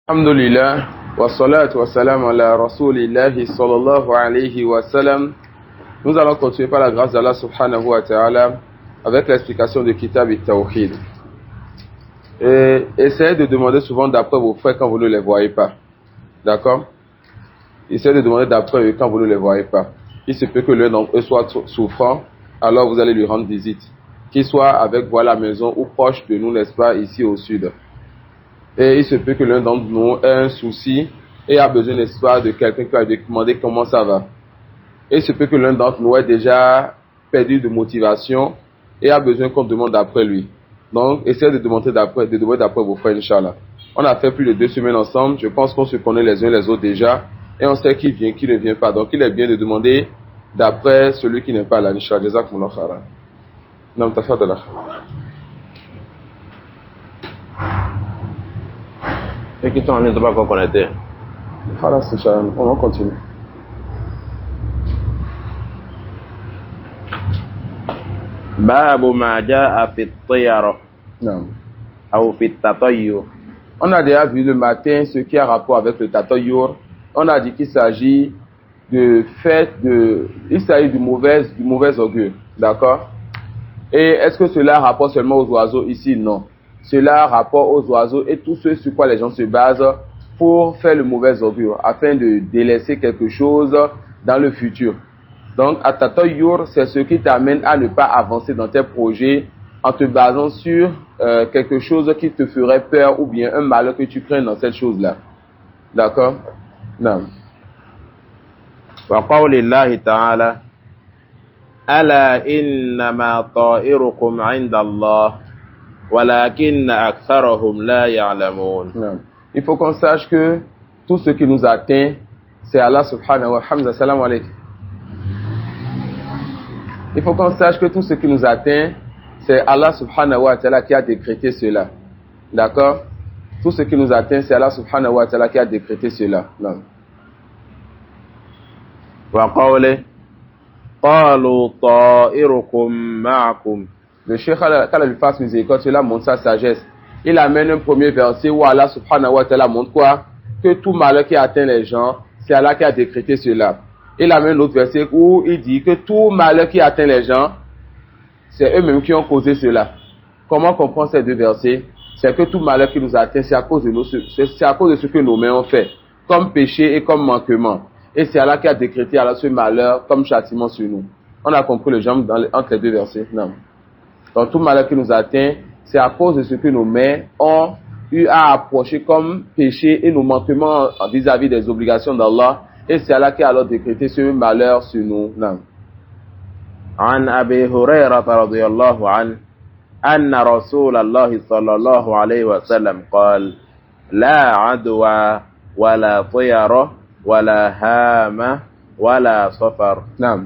Alhamdulillah, wa salatu wa salam ala rasulillahi sallallahu alayhi wa sallam. Nous allons continuer par la grâce d'Allah subhanahu wa ta'ala avec l'explication de Kitab et Tawhid. Et essayez de demander souvent d'après vos frères quand vous ne les voyez pas. D'accord? Essayez de demander d'après eux quand vous ne les voyez pas. Il se peut que l'un d'entre eux soit souffrant, alors vous allez lui rendre visite. Qu'il soit avec vous à la maison ou proche de nous, n'est-ce pas, ici au sud. Et il se peut que l'un d'entre nous ait un souci et a besoin, n'est-ce pas, de quelqu'un qui va lui demander comment ça va. Et il se peut que l'un d'entre nous ait déjà perdu de motivation et a besoin qu'on demande d'après lui. Donc, essayez de demander d'après vos frères, Inch'Allah. On a fait plus de 2 semaines ensemble. Je pense qu'on se connaît les uns les autres déjà. Et on sait qui vient, qui ne vient pas. Donc, il est bien de demander d'après celui qui n'est pas là, Inch'Allah. Jazakumullah khairan. Non, t'as fait de là. Ceux qui sont en ligne ne sont pas encore connectés. On va continuer. Babu ma jaa fi at-tiyara Non. ou fi at-tatayyur. On a déjà vu le matin ce qui a rapport avec le tatayyur. On a dit qu'il s'agit il s'agit du mauvais augure. D'accord? Et est-ce que cela rapporte seulement aux oiseaux ici? Non. Cela rapporte aux oiseaux et tous ceux sur quoi les gens se basent pour faire le mauvais augure, afin de délaisser quelque chose dans le futur. Donc, at-tatayyur, c'est ce qui t'amène à ne pas avancer dans tes projets en te basant sur quelque chose qui te ferait peur ou bien un malheur que tu crains dans cette chose-là. D'accord? Non. Wa qawli Allahi ta'ala ala innama ta'irukum 'inda Allah walakinna aktharahum la ya'lamun. Non. Il faut qu'on sache que tout ce qui nous atteint, c'est Allah subhanahu wa ta'ala. Salam alaykum. Il faut qu'on sache que tout ce qui nous atteint, c'est Allah subhanahu wa ta'ala qui a décrété cela. D'accord? Tout ce qui nous atteint, c'est Allah subhanahu wa ta'ala qui a décrété cela. Non. Wa qawli qalu ta'irukum ma'akum. Le Cheikh, quand il fasse miséricorde, cela montre sa sagesse. Il amène un premier verset où Allah subhanahu wa ta'ala montre quoi? Que tout malheur qui atteint les gens, c'est Allah qui a décrété cela. Il amène un autre verset où il dit que tout malheur qui atteint les gens, c'est eux-mêmes qui ont causé cela. Comment comprendre ces deux versets? C'est que tout malheur qui nous atteint, c'est à cause de ce que nos mains ont fait, comme péché et comme manquement. Et c'est Allah qui a décrété alors ce malheur comme châtiment sur nous. On a compris le genre entre les deux versets? Non. Donc tout malheur qui nous atteint, c'est à cause de ce que nos mains ont eu à approcher comme péché et nos manquements vis-à-vis des obligations d'Allah. Et c'est Allah qui a alors décrété ce malheur sur nous. Non. عن أبي هريرة رضي الله عنه أن رسول الله صلى الله عليه وسلم قال لا عدوى ولا طيرة ولا هامة ولا صفر. Non.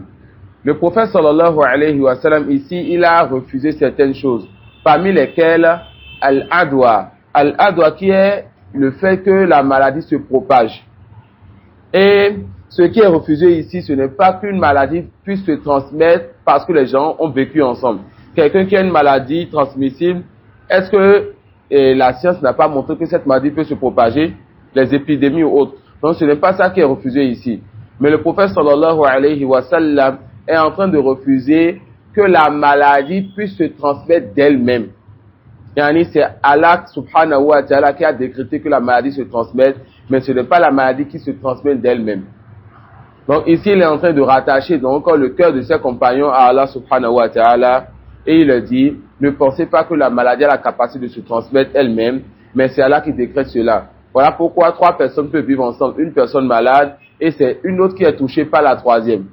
Le prophète sallallahu alayhi wa sallam ici, il a refusé certaines choses, parmi lesquelles al-adwa. Al-adwa qui est le fait que la maladie se propage. Et ce qui est refusé ici, ce n'est pas qu'une maladie puisse se transmettre parce que les gens ont vécu ensemble. Quelqu'un qui a une maladie transmissible, est-ce que la science n'a pas montré que cette maladie peut se propager, les épidémies ou autres? Donc ce n'est pas ça qui est refusé ici. Mais le prophète sallallahu alayhi wa sallam est en train de refuser que la maladie puisse se transmettre d'elle-même. Yani c'est Allah subhanahu wa ta'ala qui a décrété que la maladie se transmette, mais ce n'est pas la maladie qui se transmet d'elle-même. Donc ici, il est en train de rattacher donc le cœur de ses compagnons à Allah subhanahu wa ta'ala, et il leur dit, ne pensez pas que la maladie a la capacité de se transmettre elle-même, mais c'est Allah qui décrète cela. Voilà pourquoi 3 personnes peuvent vivre ensemble, une personne malade, et c'est une autre qui est touchée par la troisième.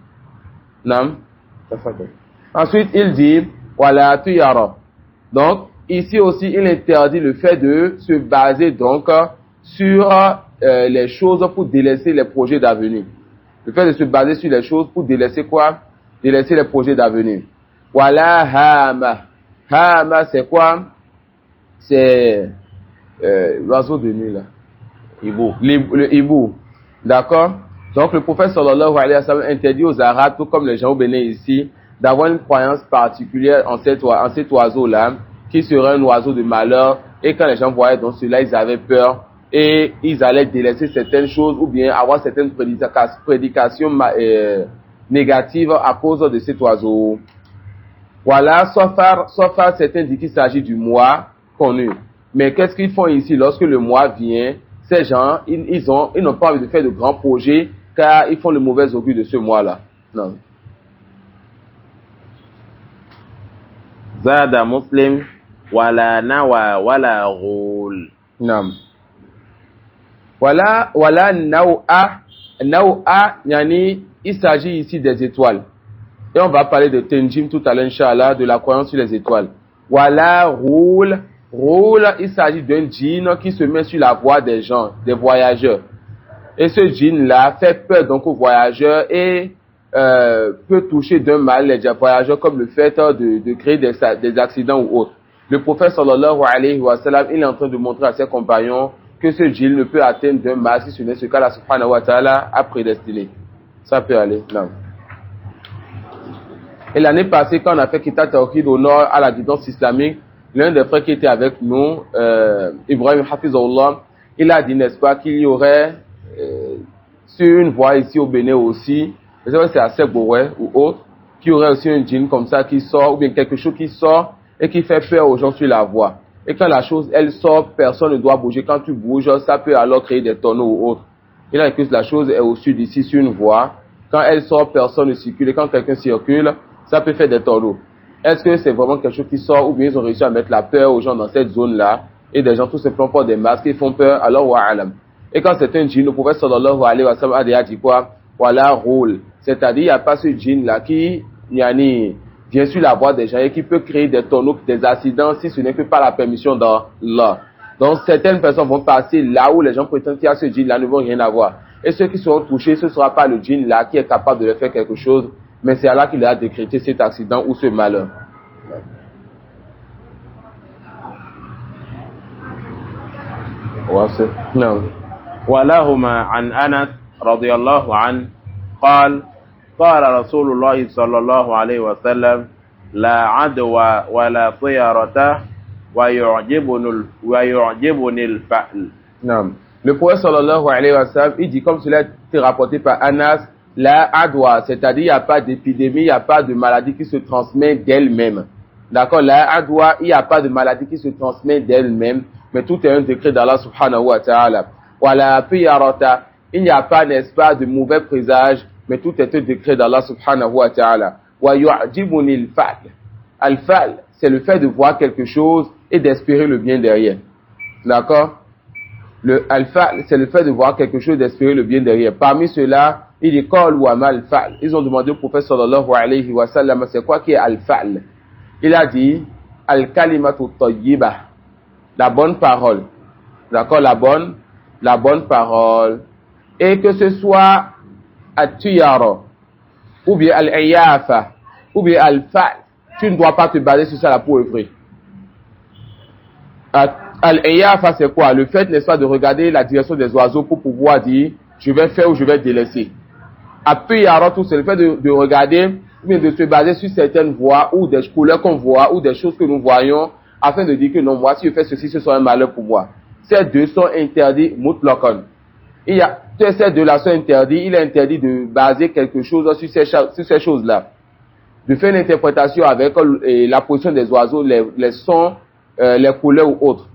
Non? Ensuite, il dit, voilà, tu yara. Donc, ici aussi, il interdit le fait de se baser donc sur les choses pour délaisser les projets d'avenir. Le fait de se baser sur les choses pour délaisser quoi? Délaisser les projets d'avenir. Voilà, hama. Hama, c'est quoi? C'est l'oiseau de nuit là. Hibou. Le hibou. D'accord? Donc le prophète sallallahu alayhi wa sallam interdit aux Arabes, tout comme les gens au Bénin ici, d'avoir une croyance particulière en cet oiseau-là, qui serait un oiseau de malheur. Et quand les gens voyaient donc cela, ils avaient peur et ils allaient délaisser certaines choses ou bien avoir certaines prédications négatives à cause de cet oiseau. Voilà, sauf à certains disent qu'il s'agit du mois connu. Mais qu'est-ce qu'ils font ici lorsque le mois vient? Ces gens, ils n'ont pas envie de faire de grands projets car ils font le mauvais augure de ce mois-là. Non. Zada Muslim, wala nawa wala ghul. Non. Voilà, nawa, yani, il s'agit ici des étoiles. Et on va parler de Tenjim tout à l'heure, Inch'Allah, de la croyance sur les étoiles. Voilà, roule, il s'agit d'un djinn qui se met sur la voie des gens, des voyageurs. Et ce djinn-là fait peur donc aux voyageurs et peut toucher d'un mal les voyageurs comme le fait de créer des accidents ou autres. Le prophète sallallahu alayhi wa sallam, il est en train de montrer à ses compagnons que ce djinn ne peut atteindre d'un mal si ce n'est ce qu'Allah subhanahu wa ta'ala a prédestiné. Ça peut aller, non. Et l'année passée, quand on a fait Kitab Tawhid au nord à la guidance islamique, l'un des frères qui était avec nous, Ibrahim Hafizullah, il a dit, n'est-ce pas, qu'il y aurait sur une voie ici au Bénin aussi, je sais pas si c'est à Seboué ou autre, qu'il y aurait aussi un djinn comme ça qui sort, ou bien quelque chose qui sort et qui fait peur aux gens sur la voie. Et quand la chose, elle sort, personne ne doit bouger. Quand tu bouges, ça peut alors créer des tonneaux ou autre. Il a dit que la chose est au sud ici sur une voie. Quand elle sort, personne ne circule. Et quand quelqu'un circule, ça peut faire des tonneaux. Est-ce que c'est vraiment quelque chose qui sort ou bien ils ont réussi à mettre la peur aux gens dans cette zone-là et des gens tout simplement portent des masques et font peur, alors wa'alam. Et quand c'est un djinn, le prophète sallallahu alayhi wa sallam a déjà dit quoi? Voilà, roule. C'est-à-dire, il n'y a pas ce djinn-là qui, vient sur la voie des gens et qui peut créer des tonneaux, des accidents si ce n'est que par la permission d'Allah. Donc, certaines personnes vont passer là où les gens prétendent qu'il y a ce djinn-là, ne vont rien avoir. Et ceux qui seront touchés, ce ne sera pas le djinn-là qui est capable de leur faire quelque chose, mais c'est Allah qui leur a décrété cet accident ou ce malheur. نعم. ولهما عن أنس رضي الله عنه قال قال رسول الله صلى الله عليه وسلم لا عدوى ولا طيرة ويعجبني الفأل. نعم. Le prophète sallallahu alayhi wa sallam, il dit comme cela a été rapporté par Anas, la adwa, c'est-à-dire il n'y a pas d'épidémie, il n'y a pas de maladie qui se transmet d'elle-même. D'accord, la adwa, il n'y a pas de maladie qui se transmet d'elle-même, mais tout est un décret d'Allah subhanahu wa ta'ala. Wala piyarata, il n'y a pas, n'est-ce pas, de mauvais présages, mais tout est un décret d'Allah subhanahu wa ta'ala. Wa yu'jibuni al-fa'l. Al-fa'l, c'est le fait de voir quelque chose et d'espérer le bien derrière. D'accord? Le al-fa'l, c'est le fait de voir quelque chose et d'espérer le bien derrière. Parmi ceux-là, il dit qal wa mal fa'l. Ils ont demandé au prophète sallallahu alayhi wa sallam, c'est quoi qui est al-fa'l? Il a dit al-kalimatu tayyibah, la bonne parole. D'accord, la bonne parole. Et que ce soit at-tiyara ou bien al-iyafa ou bien al-fa'l, tu ne dois pas te baser sur ça là pour œuvrer. Al-iyafa, c'est quoi? Le fait, n'est-ce pas, de regarder la direction des oiseaux pour pouvoir dire je vais faire ou je vais délaisser. At-tiyara, tout c'est le fait de regarder ou bien de se baser sur certaines voies ou des couleurs qu'on voit ou des choses que nous voyons afin de dire que non, moi si je fais ceci, ce sera un malheur pour moi. Ces deux sont interdits mutlaqan. Ces deux-là sont interdits. Il est interdit de baser quelque chose sur ces choses-là. De faire une interprétation avec la position des oiseaux, les sons, les couleurs ou autres.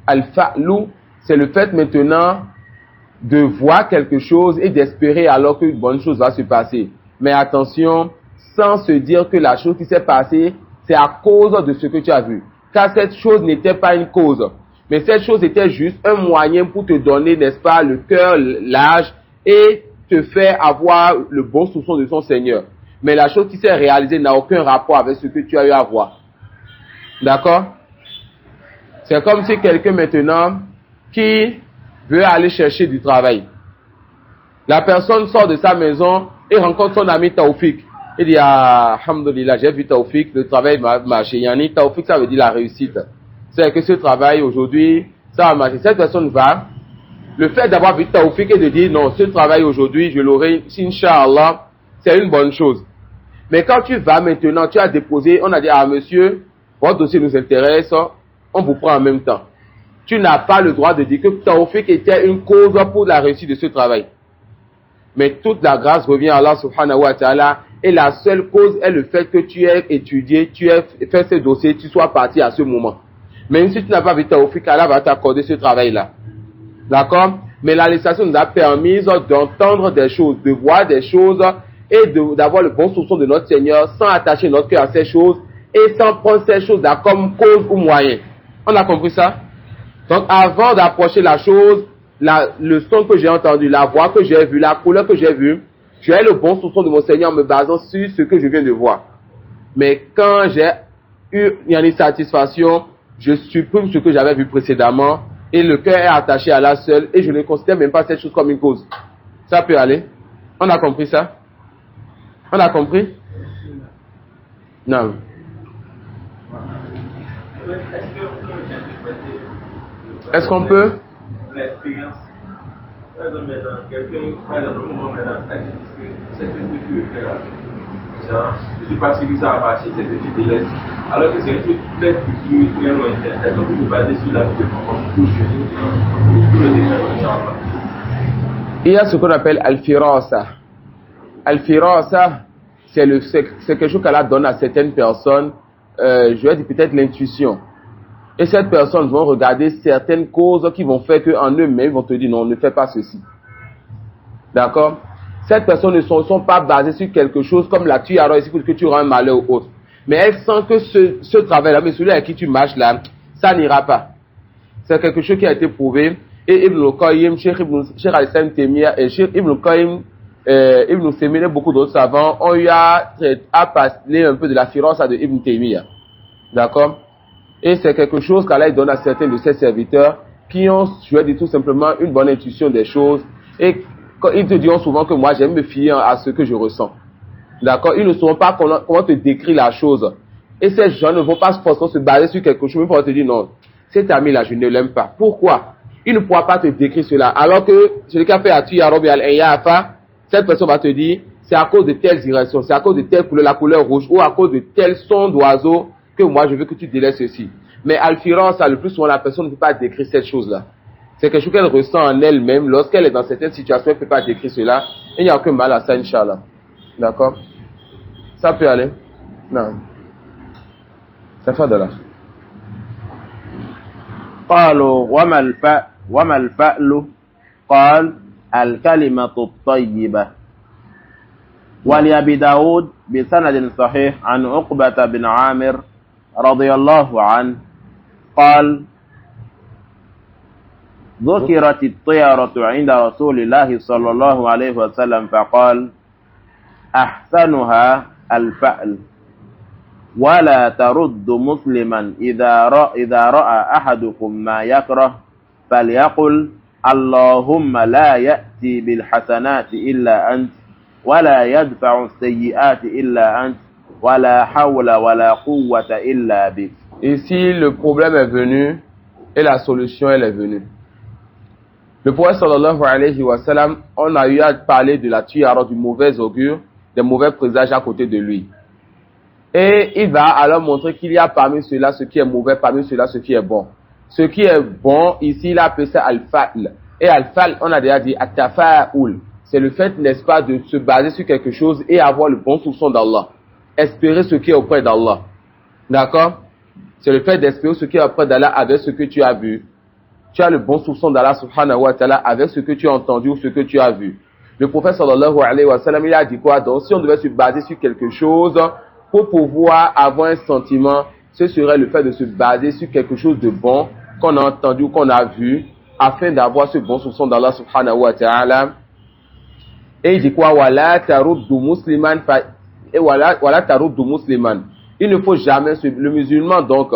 Al-fa'lu, c'est le fait maintenant de voir quelque chose et d'espérer alors qu'une bonne chose va se passer. Mais attention, sans se dire que la chose qui s'est passée, c'est à cause de ce que tu as vu. Car cette chose n'était pas une cause. Mais cette chose était juste un moyen pour te donner, n'est-ce pas, le cœur large et te faire avoir le bon soupçon de son Seigneur. Mais la chose qui s'est réalisée n'a aucun rapport avec ce que tu as eu à voir. D'accord? C'est comme si quelqu'un maintenant qui veut aller chercher du travail. La personne sort de sa maison et rencontre son ami Taoufik. Il dit, ah, alhamdoulilah, j'ai vu Taoufik, le travail m'a marché. Yani, Taoufik, ça veut dire la réussite. C'est que ce travail, aujourd'hui, ça va marcher. Cette personne va, le fait d'avoir vu Taoufik et de dire, non, ce travail aujourd'hui, je l'aurai, Inch'Allah, c'est une bonne chose. Mais quand tu vas maintenant, tu as déposé, on a dit, ah, monsieur, votre dossier nous intéresse, on vous prend en même temps. tu n'as pas le droit de dire que Tawfiq était une cause pour la réussite de ce travail. Mais toute la grâce revient à Allah subhanahu wa ta'ala, et la seule cause est le fait que tu aies étudié, tu aies fait ce dossier, tu sois parti à ce moment. Même si tu n'as pas vu Tawfiq, Allah va t'accorder ce travail-là. D'accord? Mais la législation nous a permis d'entendre des choses, de voir des choses et d'avoir le bon soupçon de notre Seigneur sans attacher notre cœur à ces choses et sans prendre ces choses-là comme cause ou moyen. On a compris ça? Donc avant d'approcher la chose, le son que j'ai entendu, la voix que j'ai vue, la couleur que j'ai vue, j'ai le bon soupçon de mon Seigneur en me basant sur ce que je viens de voir. Mais quand j'ai eu une insatisfaction, je supprime ce que j'avais vu précédemment et le cœur est attaché à la seule et je ne considère même pas cette chose comme une cause. Ça peut aller? On a compris ça? On a compris? Non. Est-ce qu'on peut? L'expérience. Par exemple, quelqu'un, par exemple, moi, c'est ce que tu veux faire. Je suis parti de ça à partir de cette petite élève. Alors que c'est un truc peut-être qui est très lointain. Est-ce qu'on peut baser sur la vie de tout le développement? Il y a ce qu'on appelle Al-Firasa. Al-Firasa, c'est quelque chose qu'Allah donne à certaines personnes, je vais dire peut-être l'intuition. Et ces personnes vont regarder certaines causes qui vont faire qu'en eux-mêmes, ils vont te dire non, ne fais pas ceci. D'accord? Ces personnes ne sont pas basées sur quelque chose comme la tuyara ici pour que tu rends malheur ou autre. Mais elles sentent que ce travail-là, mais celui avec qui tu marches là, ça n'ira pas. C'est quelque chose qui a été prouvé. Et Ibn al-Qayyim, Cheikh al-Islam Taymiyyah et Cheikh Ibn al-Qayyim, Ibn Taymiyyah et beaucoup d'autres savants ont eu à parler un peu de la firasa de Ibn Taymiyyah. D'accord? Et c'est quelque chose qu'Allah donne à certains de ses serviteurs qui ont, je vais dire tout simplement, une bonne intuition des choses. Et ils te diront souvent que moi, j'aime me fier à ce que je ressens. D'accord? Ils ne sauront pas comment te décrire la chose. Et ces gens ne vont pas forcément se baser sur quelque chose, mais pour te dire non, cet ami-là, je ne l'aime pas. Pourquoi? Il ne pourra pas te décrire cela. Alors que celui qui a fait Atu Yarobi al-Ayafa, cette personne va te dire, c'est à cause de telle direction, c'est à cause de telle couleur, la couleur rouge, ou à cause de tel son d'oiseau, que moi je veux que tu délaisses ceci. Mais Al-Firasa, le plus souvent la personne ne peut pas décrire cette chose-là. C'est quelque chose qu'elle ressent en elle-même. Lorsqu'elle est dans certaines situations, elle ne peut pas décrire cela. Et il n'y a aucun mal à ça, Inch'Allah. D'accord? Ça peut aller? Non. Ça fait de là. قالوا وما الفأل قال الكلمة الطيبة. ولأبي داود بسند صحيح عن عقبة بن عامر رضي الله عنه قال ذكرت الطيرة عند رسول الله صلى الله عليه وسلم فقال أحسنها الفأل ولا ترد مسلما إذا رأى أحدكم ما يكره فليقل اللهم لا يأتي بالحسنات إلا أنت ولا يدفع السيئات إلا أنت ولا حول ولا قوة إلا بك. Ici, le problème est venu et la solution, elle est venue. Le prophète sallallahu alayhi wa sallam, on a eu à parler de la tuyara, du mauvais augure, des mauvais présages à côté de lui. Et il va alors montrer qu'il y a parmi cela ce qui est mauvais, parmi cela ce qui est bon. Ce qui est bon, ici, il a appelé ça al-fa'l. Et al-fa'l, on a déjà dit at-tafa'ul. C'est le fait, n'est-ce pas, de se baser sur quelque chose et avoir le bon soupçon d'Allah. Espérer ce qui est auprès d'Allah. D'accord? C'est le fait d'espérer ce qui est auprès d'Allah avec ce que tu as vu. Tu as le bon soupçon d'Allah subhanahu wa ta'ala avec ce que tu as entendu ou ce que tu as vu. Le prophète sallallahu alayhi wa sallam, il a dit quoi? Donc, si on devait se baser sur quelque chose pour pouvoir avoir un sentiment, ce serait le fait de se baser sur quelque chose de bon qu'on a entendu ou qu'on a vu afin d'avoir ce bon soupçon d'Allah subhanahu wa ta'ala. Et il dit quoi? Wala taruddu musliman wala taruddu musliman. Il ne faut jamais le musulman donc,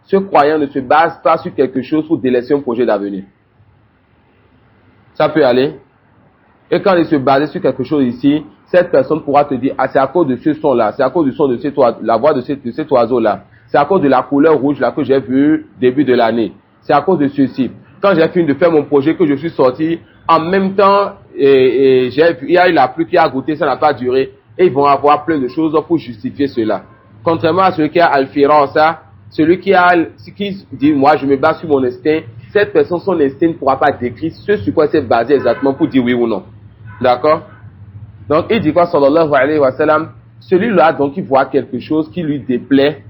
ce croyant ne se base pas sur quelque chose pour délaisser un projet d'avenir. Ça peut aller. Et quand il se base sur quelque chose ici, cette personne pourra te dire, ah, c'est à cause de ce son-là, c'est à cause du son de la voix de cet oiseau-là, c'est à cause de la couleur rouge là que j'ai vue début de l'année, c'est à cause de ceci. Quand j'ai fini de faire mon projet, que je suis sorti, en même temps, il y a eu la pluie qui a goûté, ça n'a pas duré, et ils vont avoir plein de choses pour justifier cela. Contrairement à celui qui a Al-Firasa, celui qui dit, moi je me base sur mon instinct, cette personne, son instinct ne pourra pas décrire ce sur quoi elle s'est basée exactement pour dire oui ou non. D'accord? Donc, il dit quoi, sallallahu alayhi wa sallam, celui-là, donc, il voit quelque chose qui lui déplaît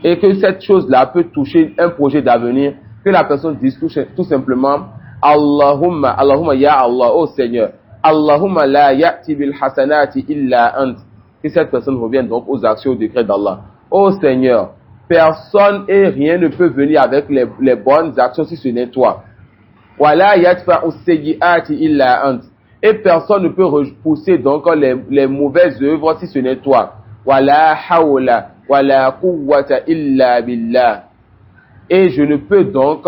et que cette chose-là peut toucher un projet d'avenir, que la personne dise tout simplement, Allahumma ya Allah, oh Seigneur, Allahumma la ya'ti bil hasanati illa ant. Que cette personne revienne donc aux actions, au décret d'Allah. Oh Seigneur, personne et rien ne peut venir avec les bonnes actions si ce n'est toi. Wala yatfa'u sayyi'ati illa ant. Et personne ne peut repousser donc les mauvaises œuvres si ce n'est toi. Wala hawla wala quwwata illa billah. Et je ne peux donc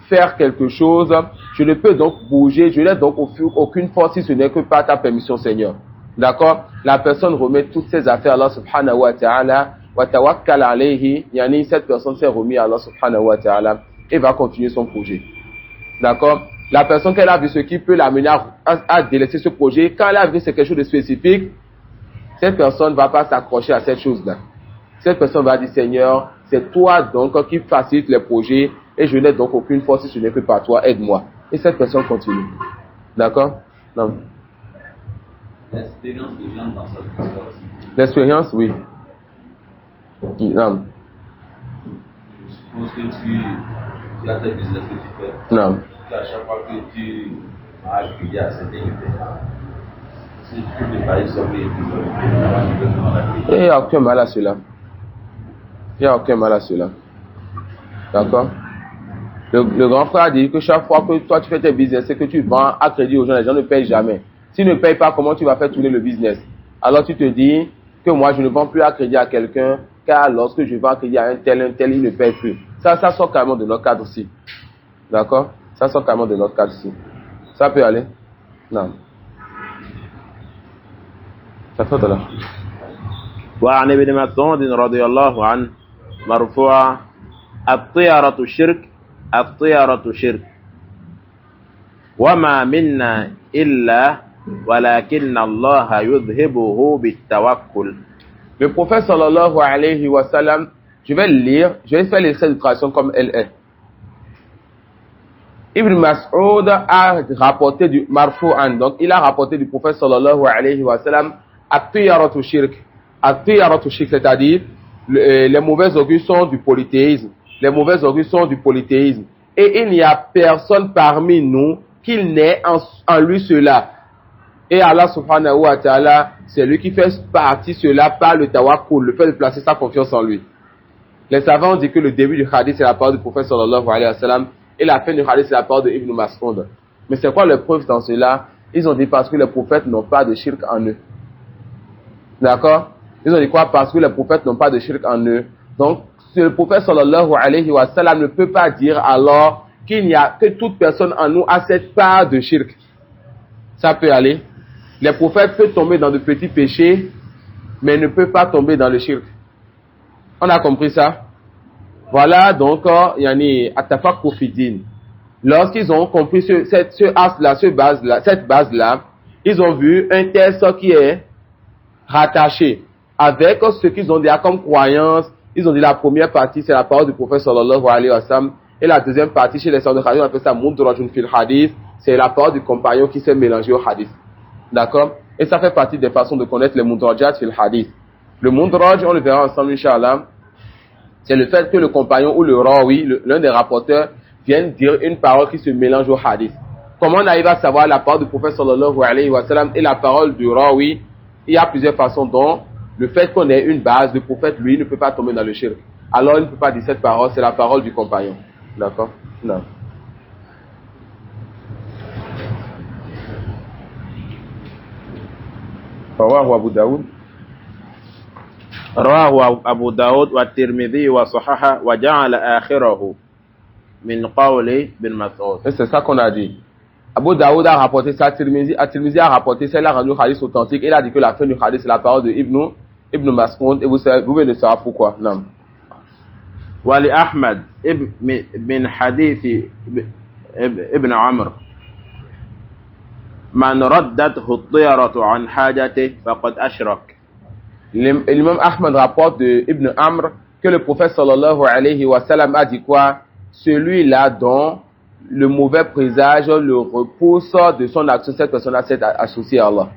faire quelque chose, je ne peux donc bouger, je n'ai donc aucune force si ce n'est que par ta permission, Seigneur. D'accord? La personne remet toutes ses affaires à Allah subhanahu wa ta'ala, wa tawakkal alayhi, yani cette personne s'est remise à Allah subhanahu wa ta'ala et va continuer son projet. D'accord? La personne qu'elle a vu ce qui peut l'amener à délaisser ce projet, quand elle a vu que c'est quelque chose de spécifique, cette personne ne va pas s'accrocher à cette chose-là. Cette personne va dire, Seigneur, c'est toi donc qui facilite les projets et je n'ai donc aucune force si ce n'est que par toi, aide-moi. Et cette personne continue. D'accord? Non. L'expérience des gens dans cette histoire aussi. L'expérience, oui. Non. Je suppose que tu as tes business que tu fais. Non. À chaque fois que tu as accédé à cette équipe, si tu peux te parler sur les épisodes, il n'y a aucun mal à cela. Il n'y a aucun mal à cela. D'accord? Le grand frère dit que chaque fois que toi tu fais tes business et que tu vends à crédit aux gens, les gens ne payent jamais. S'ils ne payent pas, comment tu vas faire tourner le business? Alors tu te dis que moi je ne vends plus à crédit à quelqu'un, car lorsque je vends à crédit à un tel, il ne paye plus. Ça sort carrément de notre cadre aussi. D'accord? Ça sort carrément de notre cadre aussi. Ça peut aller? Non. Ça fait de là. وعن ابن مسعود رضي الله عنه مرفوعا الطيرة شرك الطيرة شرك وما منا إلا ولكن الله يذهبه بالتوكل. Le prophète sallallahu alayhi wa sallam, je vais faire l'essai de traduction comme elle est. Ibn Mas'ud a rapporté du marfu'an, donc il a rapporté du prophète sallallahu alayhi wa sallam at-tiyaratu shirk. At-tiyaratu shirk, c'est-à-dire les mauvais augures sont du polythéisme. Les mauvais augures sont du polythéisme. Et il n'y a personne parmi nous qui n'ait en lui cela. Et Allah subhanahu wa ta'ala, c'est lui qui fait partie cela par le tawakkul, le fait de placer sa confiance en lui. Les savants disent que le début du hadith c'est la parole du prophète sallallahu alayhi wa sallam et la fin du hadith c'est la parole de Ibn Mas'ud. Mais c'est quoi la preuve dans cela? Ils ont dit parce que les prophètes n'ont pas de shirk en eux. D'accord? Ils ont dit quoi? Parce que les prophètes n'ont pas de shirk en eux. Donc, le prophète sallallahu alayhi wa sallam ne peut pas dire alors qu'il n'y a que toute personne en nous a cette part de shirk. Ça peut aller. Les prophètes peuvent tomber dans de petits péchés, mais ne peuvent pas tomber dans le shirk. On a compris ça? Voilà donc, yani, atafakkur fi din. Lorsqu'ils ont compris cette base-là, ils ont vu un texte qui est rattaché avec ce qu'ils ont dit comme croyance. Ils ont dit la première partie, c'est la parole du prophète sallallahu alayhi wa sallam, et la deuxième partie, chez les sœurs de hadith, on appelle ça mudrajun fil hadith, c'est la parole du compagnon qui s'est mélangé au hadith. D'accord? Et ça fait partie des façons de connaître les mudrajat fil hadith. Le mudraj, on le verra ensemble, Inch'Allah, c'est le fait que le compagnon ou le rawi, l'un des rapporteurs, vienne dire une parole qui se mélange au hadith. Comment on arrive à savoir la parole du prophète sallallahu alayhi wa sallam et la parole du rawi? Il y a plusieurs façons dont le fait qu'on ait une base, le prophète, lui, ne peut pas tomber dans le shirk. Alors, il ne peut pas dire cette parole, c'est la parole du compagnon. D'accord? Non. رواه أبو داود رواه أبو داود والترمذي وصححه وجعل آخره من قول بن مسعود. C'est ça qu'on a dit. Abu Daoud a rapporté ça, Tirmizi a rapporté ça, il a rendu le hadith authentique, il a dit que la fin du hadith c'est la parole de Ibn Mas'ud, et vous venez de savoir pourquoi. Non. ولأحمد من حديث ابن عمرو من ردته الطيرة عن حاجته فقد أشرك. L'imam Ahmad rapporte de Ibn Amr que le prophète sallallahu alayhi wa sallam a dit quoi? Celui-là dont le mauvais présage le repousse de son action, cette personne-là s'est associée à Allah.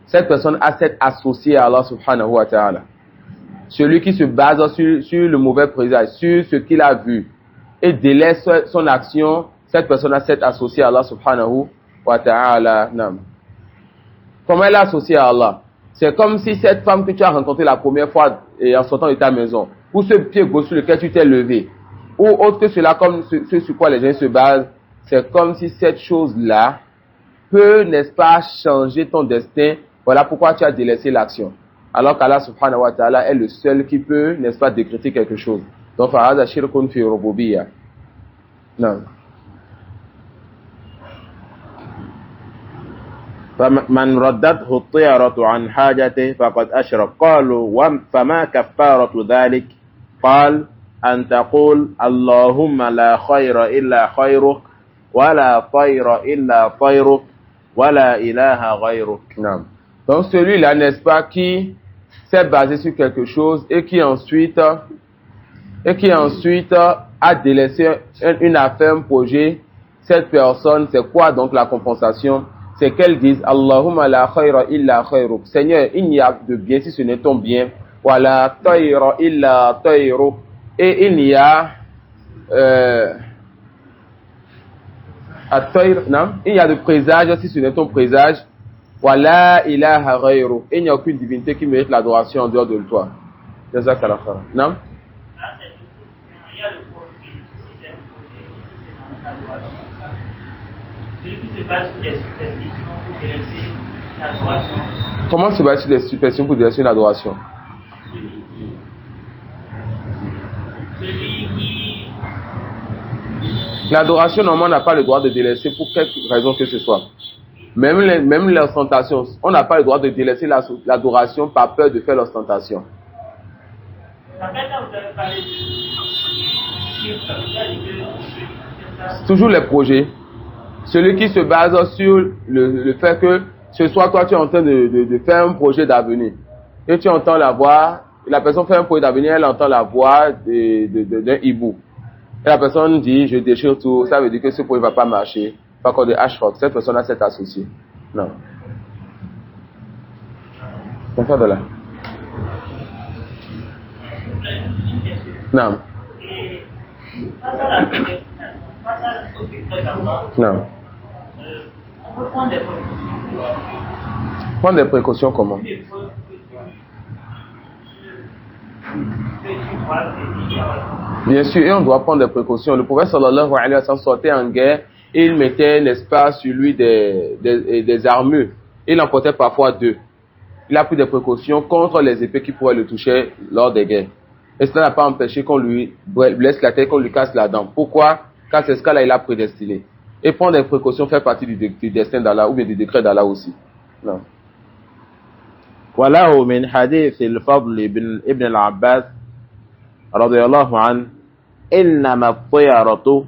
Cette personne a cette associée à Allah subhanahu wa ta'ala. Celui qui se base sur le mauvais présage, sur ce qu'il a vu, et délaisse son action, cette personne-là s'est associée à Allah subhanahu wa ta'ala. Comment elle est associée à Allah? C'est comme si cette femme que tu as rencontrée la première fois en sortant de ta maison, ou ce pied gauche sur lequel tu t'es levé, ou autre que cela, comme ce sur quoi les gens se basent, c'est comme si cette chose-là peut, n'est-ce pas, changer ton destin. Voilà pourquoi tu as délaissé l'action. Alors qu'Allah subhanahu wa ta'ala est le seul qui peut, n'est-ce pas, décréter quelque chose. Donc, فَهَذَا شِرْكٌ فِي رُبُوبِيَّةٍ. Non. فمن ردته الطيرة عن حاجته فقد أشرك. قالوا فما كفارة ذلك؟ قال أن تقول اللهم لا خير إلا خيرك ولا طير إلا طيرك ولا إله غيرك. Non. Donc celui-là, n'est-ce pas, qui s'est basé sur quelque chose et qui ensuite a délaissé une affaire, un projet, cette personne, c'est quoi donc la compensation? C'est qu'elle dise Allahumma la khayra illa khayruk. Seigneur, il n'y a de bien si ce n'est ton bien. Wa la tayra illa tayruk. Et il n'y a il y a de présage si ce n'est ton présage. Wa la ilaha ghayruk. Il n'y a aucune divinité qui mérite l'adoration en dehors de toi. Jazakallah khair. Non? Comment se base sur les superstitions pour délaisser une adoration? L'adoration, normalement, n'a pas le droit de délaisser pour quelque raison que ce soit. Même l'ostentation, on n'a pas le droit de délaisser l'adoration par peur de faire l'ostentation. Toujours les projets. Celui qui se base sur le fait que ce soit toi, tu es en train de faire un projet d'avenir. Et tu entends la voix, la personne fait un projet d'avenir, elle entend la voix d'un hibou. Et la personne dit, je déchire tout, ça veut dire que ce projet ne va pas marcher. Pas comme de Ashrock, cette personne-là s'est associée. Non. On fait de là. Non. Non. On peut prendre des précautions. Prendre des précautions comment? Bien sûr, et on doit prendre des précautions. Le prophète sallallahu alayhi wa sallam sortait en guerre et il mettait, n'est-ce pas, sur lui des armures. Il en portait parfois deux. Il a pris des précautions contre les épées qui pourraient le toucher lors des guerres. Et cela n'a pas empêché qu'on lui blesse la tête, qu'on lui casse la dent. Pourquoi? Car c'est ce cas-là, il a prédestiné. Et prendre des précautions fait partie du destin d'Allah ou bien du décret d'Allah aussi. Non. وله من حديث الفضل ابن العباس رضي الله عنه إنما الطيرة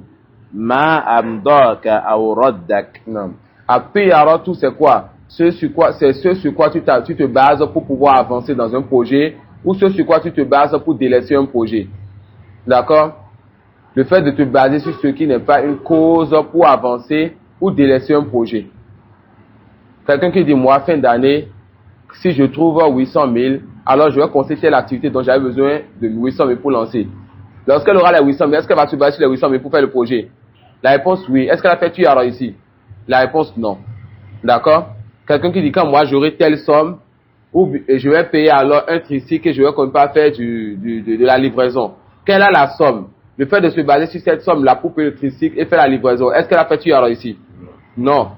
ما أمضاك أو ردك. Non. At-tiyaratu, c'est quoi? C'est ce sur quoi tu te bases pour pouvoir avancer dans un projet ou ce sur quoi tu te bases pour délaisser un projet. D'accord? Le fait de te baser sur ce qui n'est pas une cause pour avancer ou délaisser un projet. Quelqu'un qui dit, moi, fin d'année, si je trouve 800 000, alors je vais constater l'activité dont j'avais besoin de 800 000 pour lancer. Lorsqu'elle aura les 800 000, est-ce qu'elle va se baser sur les 800 000 pour faire le projet? La réponse, oui. Est-ce qu'elle a fait tuyara ici? La réponse, non. D'accord? Quelqu'un qui dit, quand moi j'aurai telle somme, ou je vais payer alors un tricycle et je vais comme pas faire de la livraison. Quelle est la somme? Le fait de se baser sur cette somme-là pour payer le tricycle et faire la livraison, est-ce qu'elle a fait tuyara ici? Non.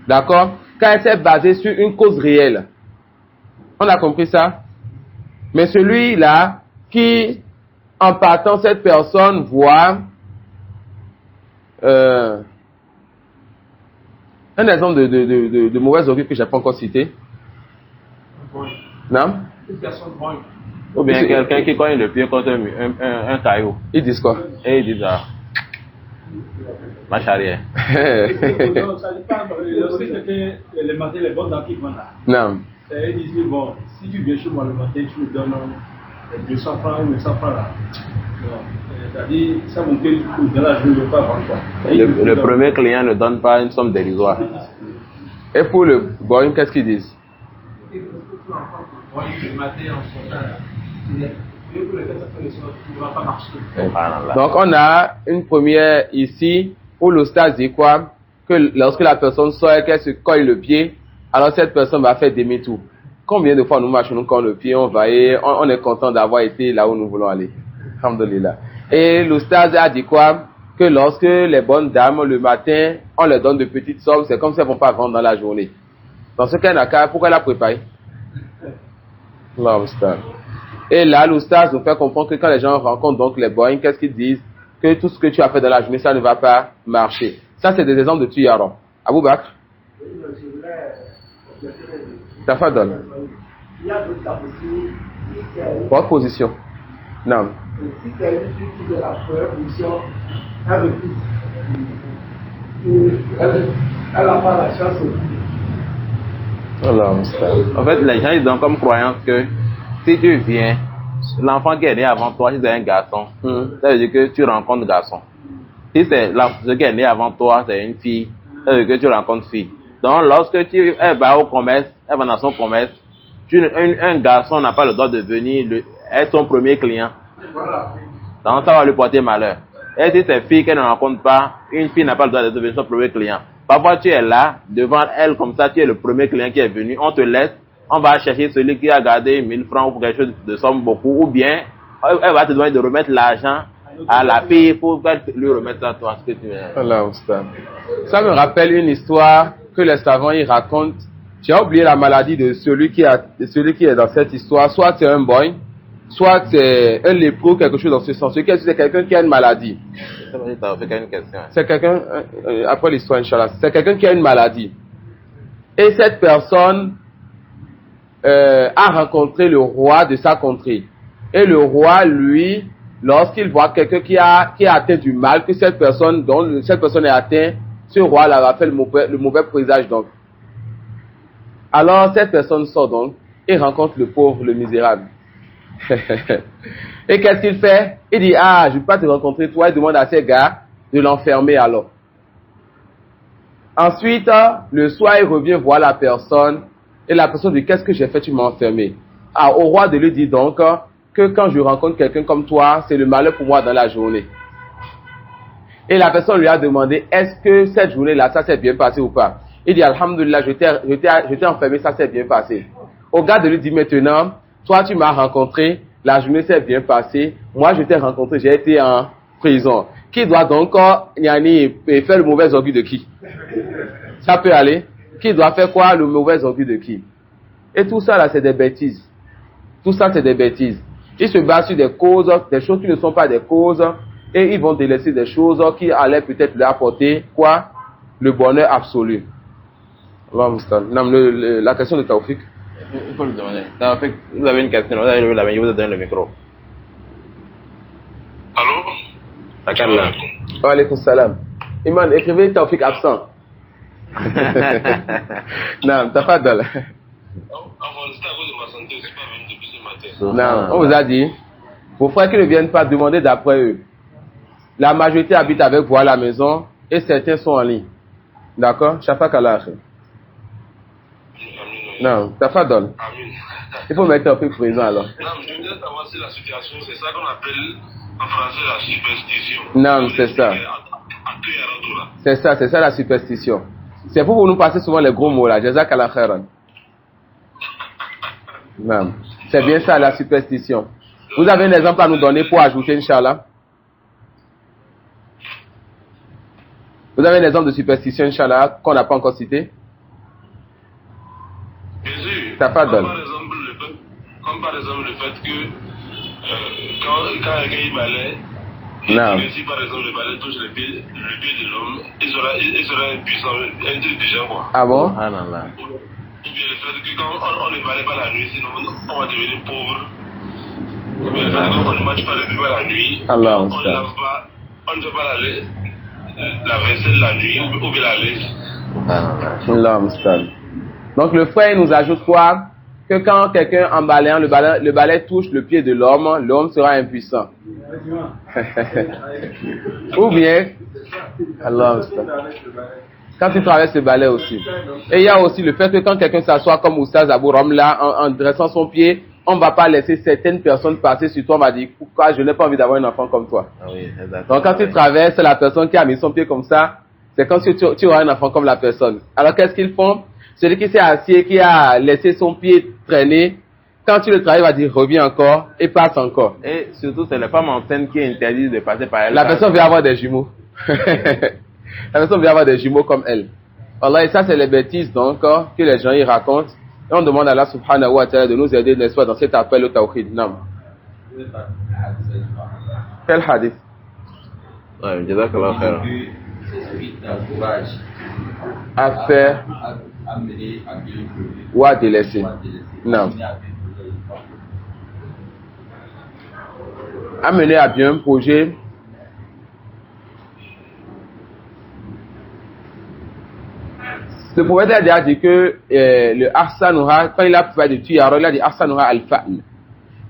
D'accord? Quand elle s'est basée sur une cause réelle. On a compris ça? Mais celui-là, qui, en partant, cette personne voit un exemple de mauvaise augure que je n'ai pas encore cité. Non? Ou bien quelqu'un qui cogne le pied contre un caillou. Ils disent quoi? Et ils disent, marche arrière. Non. Ils disent, bon, si tu viens chez moi le matin, tu me donnes 200 francs ou 100 francs là. C'est-à-dire, ça vous paye dans la journée, pas avant quoi. Le premier client ne donne pas une somme dérisoire. Et pour le Boeing, qu'est-ce qu'ils disent? Donc on a une première ici où l'ostase dit quoi? Que lorsque la personne sort et qu'elle se colle le pied, alors cette personne va faire demi-tour. Combien de fois nous marchons, nous colle le pied, on va et on est content d'avoir été là où nous voulons aller. Alhamdulillah. Et l'ostase a dit quoi? Que lorsque les bonnes dames, le matin, on leur donne de petites sommes, c'est comme si elles ne vont pas vendre dans la journée. Dans ce cas, pourquoi elle a préparé? Et là, l'oustaz nous fait comprendre que quand les gens rencontrent donc les boys, qu'est-ce qu'ils disent? Que tout ce que tu as fait dans la journée, ça ne va pas marcher. Ça, c'est des exemples de Tuyaron. Abou Bakr? Tafadol. Votre position? Non. Si c'est une critique de la première position, elle n'a pas la chance En fait, les gens ils ont comme croyance que si tu viens, l'enfant qui est né avant toi, si c'est un garçon, ça veut dire que tu rencontres un garçon. Si c'est ce qui est né avant toi, c'est une fille, ça veut dire que tu rencontres fille. Donc, lorsque elle va au commerce, elle va dans son commerce, un garçon n'a pas le droit de venir être son premier client. Donc, ça va lui porter malheur. Et si c'est fille qu'elle ne rencontre pas, une fille n'a pas le droit de devenir son premier client. Parfois, tu es là, devant elle, comme ça, tu es le premier client qui est venu, on te laisse, on va chercher celui qui a gardé 1000 francs ou quelque chose de somme beaucoup, ou bien, elle va te demander de remettre l'argent à la fille pour lui remettre à toi ce que tu veux. Ça me rappelle une histoire que les savants y racontent. Tu as oublié la maladie de celui qui est dans cette histoire. Soit c'est un boy, soit c'est un lépreux, quelque chose dans ce sens. C'est quelqu'un qui a une maladie. C'est quelqu'un, après l'histoire, Inch'Allah, c'est quelqu'un qui a une maladie. Et cette personne a rencontré le roi de sa contrée. Et le roi, lui, lorsqu'il voit quelqu'un qui est atteint du mal, que cette personne, dont cette personne est atteinte, ce roi là va faire le mauvais présage donc. Alors cette personne sort donc et rencontre le pauvre, le misérable. Et qu'est-ce qu'il fait? Il dit, je ne vais pas te rencontrer, toi, il demande à ces gars de l'enfermer alors. Ensuite, le soir, il revient voir la personne, et la personne dit, qu'est-ce que j'ai fait, tu m'as enfermé? Au roi de lui dire donc, que quand je rencontre quelqu'un comme toi, c'est le malheur pour moi dans la journée. Et la personne lui a demandé, est-ce que cette journée-là, ça s'est bien passé ou pas? Il dit, alhamdulillah, je t'ai enfermé, ça s'est bien passé. Au gars de lui dit, maintenant, toi, tu m'as rencontré, la journée s'est bien passée. Moi, je t'ai rencontré, j'ai été en prison. Qui doit donc faire le mauvais augure de qui? Ça peut aller. Qui doit faire quoi? Le mauvais augure de qui? Et tout ça, là, c'est des bêtises. Tout ça, c'est des bêtises. Ils se basent sur des causes, des choses qui ne sont pas des causes, et ils vont délaisser des choses qui allaient peut-être leur apporter quoi? Le bonheur absolu. La question de Taoufik. Il faut le demander. Vous avez une question, vous avez levé la main, je vous donne le micro. Allô? Wa alaykoum salam. Iman, écrivez Taoufik absent. Non, t'as pas de là. Non, on vous a dit, vos frères qui ne viennent pas demander d'après eux. La majorité habite avec vous à la maison et certains sont en ligne. D'accord? Shafak Allah. Non, t'as pas d'ol. Il faut mettre un peu présent alors. Non, je voudrais savoir si la situation, c'est ça qu'on appelle en français la superstition. Non, c'est ça. C'est ça la superstition. C'est pour vous nous passer souvent les gros mots là. Jazak Allah khairan. Non, c'est bien ça la superstition. Vous avez un exemple à nous donner pour ajouter, Inch'Allah? Vous avez un exemple de superstition, Inch'Allah, qu'on n'a pas encore cité? Bien sûr. T'as pas d'ol. Comme par exemple le fait que quand quelqu'un balaie, non. si par exemple le balai touche le pied de l'homme, il sera impuissant, un truc du genre quoi. Ah bon? Ah non, là. Ou bien le fait que quand on ne balaie pas la nuit, sinon on va devenir pauvre. Ou bien le fait qu'on ne mange pas le pain la nuit, Allah, on ne lave pas, on ne fait pas la vaisselle la nuit, ou bien la lèche. Allah, donc le frère nous ajoute quoi? que quand quelqu'un en balayant le balai touche le pied de l'homme sera impuissant. Ou bien, Allah, quand tu traverses le balai aussi. Et il y a aussi le fait que quand quelqu'un s'assoit comme Oustaz Abou Ramla en dressant son pied, on ne va pas laisser certaines personnes passer sur toi, on va dire pourquoi je n'ai pas envie d'avoir un enfant comme toi. Ah oui, exactement. Donc quand tu traverses la personne qui a mis son pied comme ça, c'est comme si tu auras un enfant comme la personne. Alors qu'est-ce qu'ils font? Celui qui s'est assis, qui a laissé son pied traîner, quand tu le travailles, il va dire reviens encore et passe encore. Et surtout, c'est les femmes enceintes qui interdisent de passer par elle. La personne veut avoir des jumeaux. La personne veut avoir des jumeaux comme elle. Allah, et ça c'est les bêtises donc que les gens y racontent. Et on demande à Allah subhanahu wa ta'ala de nous aider, n'est-ce pas, dans cet appel au tawhid. Non. Quel hadith? Ouais, jazakallah khair. À faire ou à délaisser. Non. Amener à bien un projet. Le prophète a déjà dit que le Ahsanuha, quand il a parlé de Tuyaro, il a dit Ahsanuha al-Fa'l.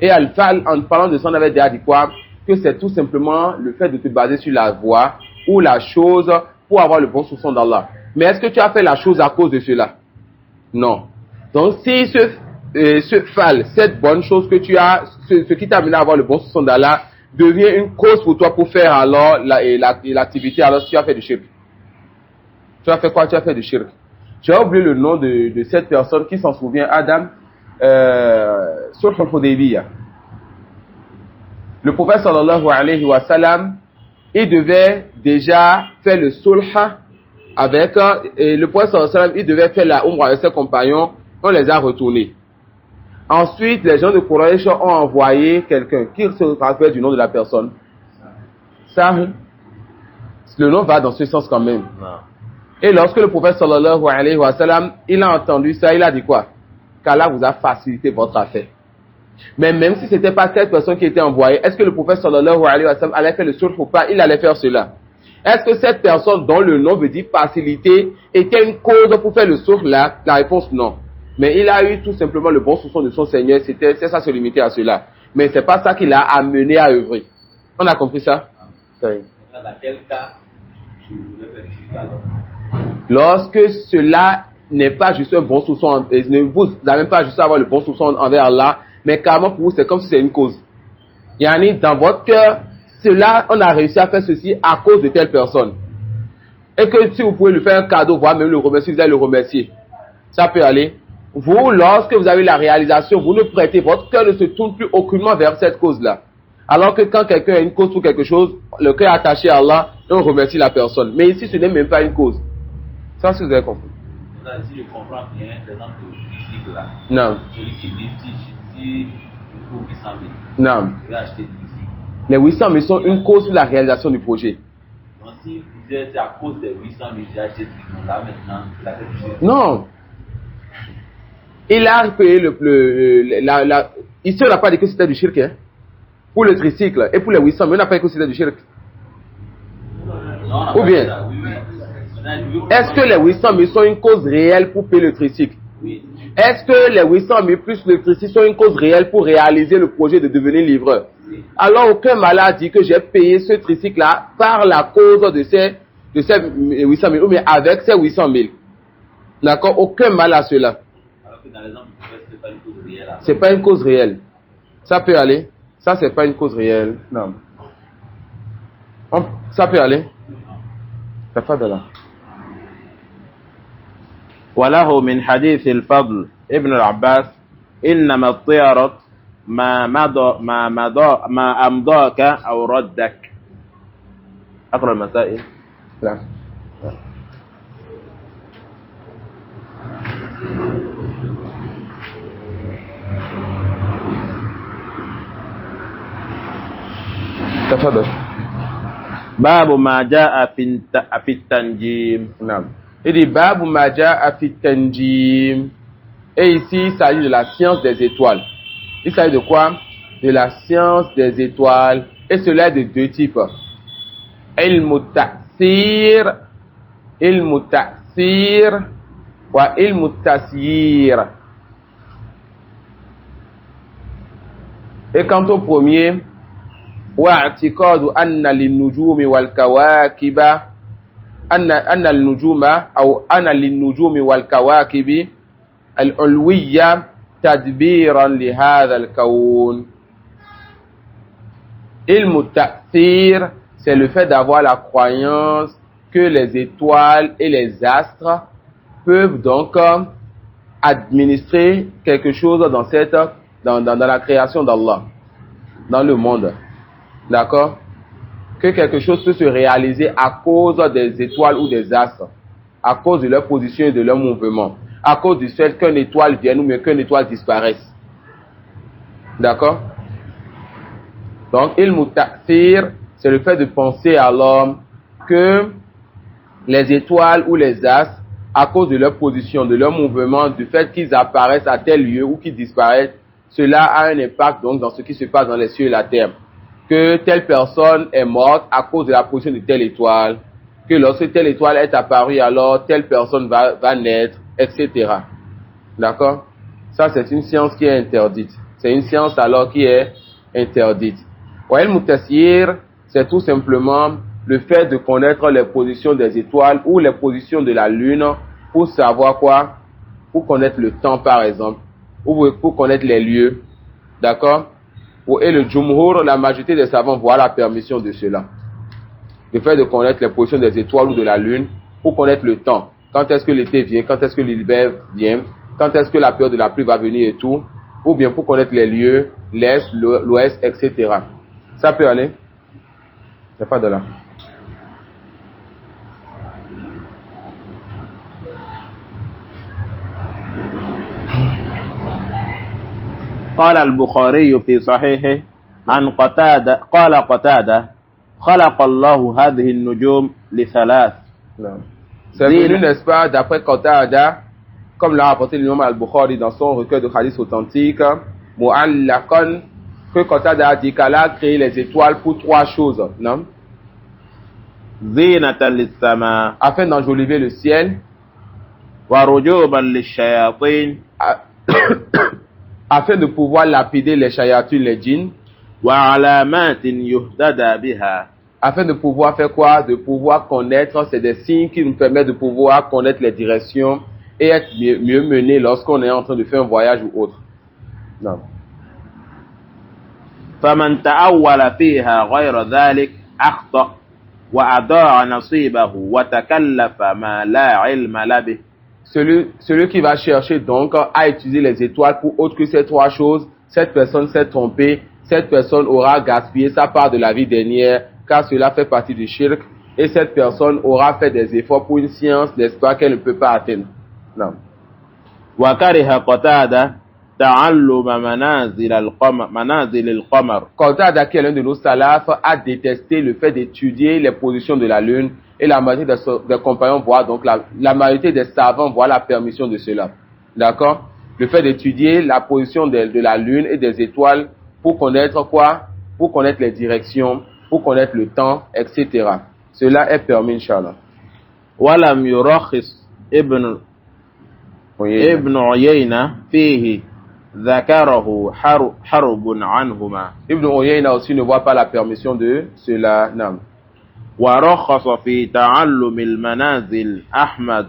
Et al-Fa'l, en parlant de ça, on avait déjà dit quoi? Que c'est tout simplement le fait de te baser sur la voie ou la chose pour avoir le bon soupçon d'Allah. Mais est-ce que tu as fait la chose à cause de cela? Non. Donc si ce Fa'l, cette bonne chose que tu as, ce qui t'a amené à avoir le bon soupçon d'Allah, devient une cause pour toi pour faire alors l'activité, alors tu as fait du shirk. Tu as fait quoi? Tu as fait du shirk. J'ai oublié le nom de cette personne qui s'en souvient, Adam, sur Hudaybiyah. Le prophète sallallahu alayhi wa sallam, il devait déjà faire le sulh avec, et le prophète sallallahu alayhi wa sallam, il devait faire la umrah avec ses compagnons, on les a retournés. Ensuite, les gens de Quraysh ont envoyé quelqu'un qui se rappelle du nom de la personne. Ça, le nom va dans ce sens quand même. Non. Et lorsque le prophète sallallahu alayhi wa sallam, il a entendu ça, il a dit quoi? Qu'Allah vous a facilité votre affaire. Mais même si c'était pas cette personne qui était envoyée, est-ce que le prophète sallallahu alayhi wa sallam allait faire le sulh ou pas? Il allait faire cela. Est-ce que cette personne dont le nom veut dire facilité était une cause pour faire le sulh là? La réponse non. Mais il a eu tout simplement le bon soupçon de son Seigneur, c'est ça se limiter à cela. Mais c'est pas ça qui l'a amené à œuvrer. On a compris ça? Dans quel cas tu voulais faire du shirk? Lorsque cela n'est pas juste un bon soupçon, ne vous n'avez même pas juste à avoir le bon soupçon envers Allah, mais carrément pour vous, c'est comme si c'est une cause. Yani, dans votre cœur, cela, on a réussi à faire ceci à cause de telle personne. Et que si vous pouvez lui faire un cadeau, voire même le remercier, vous allez le remercier. Ça peut aller. Vous, lorsque vous avez la réalisation, vous ne prêtez, votre cœur ne se tourne plus aucunement vers cette cause-là. Alors que quand quelqu'un a une cause pour quelque chose, le cœur est attaché à Allah, et on remercie la personne. Mais ici, ce n'est même pas une cause. Ça, si vous avez compris. Si je comprends bien, l'exemple de cycle là, Non. celui qui dit si je trouve 800 000, Non. je vais acheter du cycle. Les 800 000 sont une cause pour la réalisation du projet. Donc si vous dites c'est à cause des 800 000 j'ai acheté du cycle, là maintenant, il a fait du cycle. Non. Il a payé ici, on n'a pas dit que c'était du shirk, hein. Pour le tricycle et pour les 800 000, on n'a pas dit que c'était du shirk. Non, Ou bien, est-ce que les 800 000 sont une cause réelle pour payer le tricycle? Oui. Est-ce que les 800 000 plus le tricycle sont une cause réelle pour réaliser le projet de devenir livreur? Alors, aucun malade dit que j'ai payé ce tricycle-là par la cause de ces 800 000, ou bien avec ces 800 000. D'accord? Aucun mal à cela. Alors que dans l'exemple, c'est pas une cause réelle. C'est pas une cause réelle. Ça peut aller. Ça, c'est pas une cause réelle. Non. Ça peut aller. Ça fait de là. وله من حديث الفضل ابن العباس إنما الطيرة ما أمضاك أو ردك. أقرأ المسائل. Là. تفضل. باب ما جاء في التنجيم. Non. Il dit Babu Maja Afitanjim. Et ici, il s'agit de la science des étoiles. Il s'agit de quoi? De la science des étoiles. Et cela est de deux types. Ilmu ta'sir wa ilmu tasyir. Et quant au premier, واعتقاد أن للنجوم والكواكب أن النجوم أو أن للنجوم والكواكب العلوية تدبيرا لهذا الكون. علم التأثير, c'est le fait d'avoir la croyance que les étoiles et les astres peuvent donc administrer quelque chose dans la création d'Allah, dans le monde. D'accord? Que quelque chose peut se réaliser à cause des étoiles ou des astres, à cause de leur position et de leur mouvement, à cause du fait qu'une étoile vienne ou bien qu'une étoile disparaisse. D'accord? Donc, ilm ta'thir, c'est le fait de penser à l'homme que les étoiles ou les astres, à cause de leur position, de leur mouvement, du fait qu'ils apparaissent à tel lieu ou qu'ils disparaissent, cela a un impact donc dans ce qui se passe dans les cieux et la terre. Que telle personne est morte à cause de la position de telle étoile, que lorsque telle étoile est apparue, alors telle personne va naître, etc. D'accord? Ça, c'est une science qui est interdite. C'est une science alors qui est interdite. Wa'il mutassir, c'est tout simplement le fait de connaître les positions des étoiles ou les positions de la lune pour savoir quoi? Pour connaître le temps, par exemple, ou pour connaître les lieux. D'accord? Et le Jumhur, la majorité des savants voient la permission de cela. Le fait de connaître les positions des étoiles ou de la lune pour connaître le temps. Quand est-ce que l'été vient, quand est-ce que l'hiver vient, quand est-ce que la période de la pluie va venir et tout. Ou bien pour connaître les lieux, l'est, l'ouest, etc. Ça peut aller? Il n'y a pas de là. قال البخاري في صحيحه عن قتادة قال قتادة خلق الله هذه النجوم لثلاث. C'est venu, n'est-ce pas, d'après Qatada, comme l'a rapporté l'imam al-Bukhari dans son recueil de hadiths authentiques, Mu'allaqan, que Qatada a dit qu'Allah a créé les étoiles pour trois choses, non? زينة للسماء Afin d'enjoliver le ciel, ورجوبا للشياطين afin de pouvoir lapider les shayatun, les djinns, وعلامات يهتدى بها, afin de pouvoir faire quoi? De pouvoir connaître, c'est des signes qui nous permettent de pouvoir connaître les directions et être mieux mené lorsqu'on est en train de faire un voyage ou autre. Non. فمن تأول فيها غير ذلك أخطأ وأضاع نصيبه وتكلف ما لا علم له به. Celui qui va chercher donc à utiliser les étoiles pour autre que ces trois choses, cette personne s'est trompée, cette personne aura gaspillé sa part de la vie dernière, car cela fait partie du shirk, et cette personne aura fait des efforts pour une science, n'est-ce pas, qu'elle ne peut pas atteindre. Non. وكره قتادة تعلم منازل القمر. Qatada, qui est l'un de nos salafs, a détesté le fait d'étudier les positions de la lune, et la majorité des compagnons voient donc la majorité des savants voient la permission de cela. D'accord? Le fait d'étudier la position de la lune et des étoiles pour connaître quoi? Pour connaître les directions, pour connaître le temps, etc. Cela est permis, Inch'Allah. ولم يرخص ابن عيينة فيه ذكره حرب عنهما. Ibn Uyayna aussi ne voit pas la permission de cela. Non. ورخص في تعلم المنازل أحمد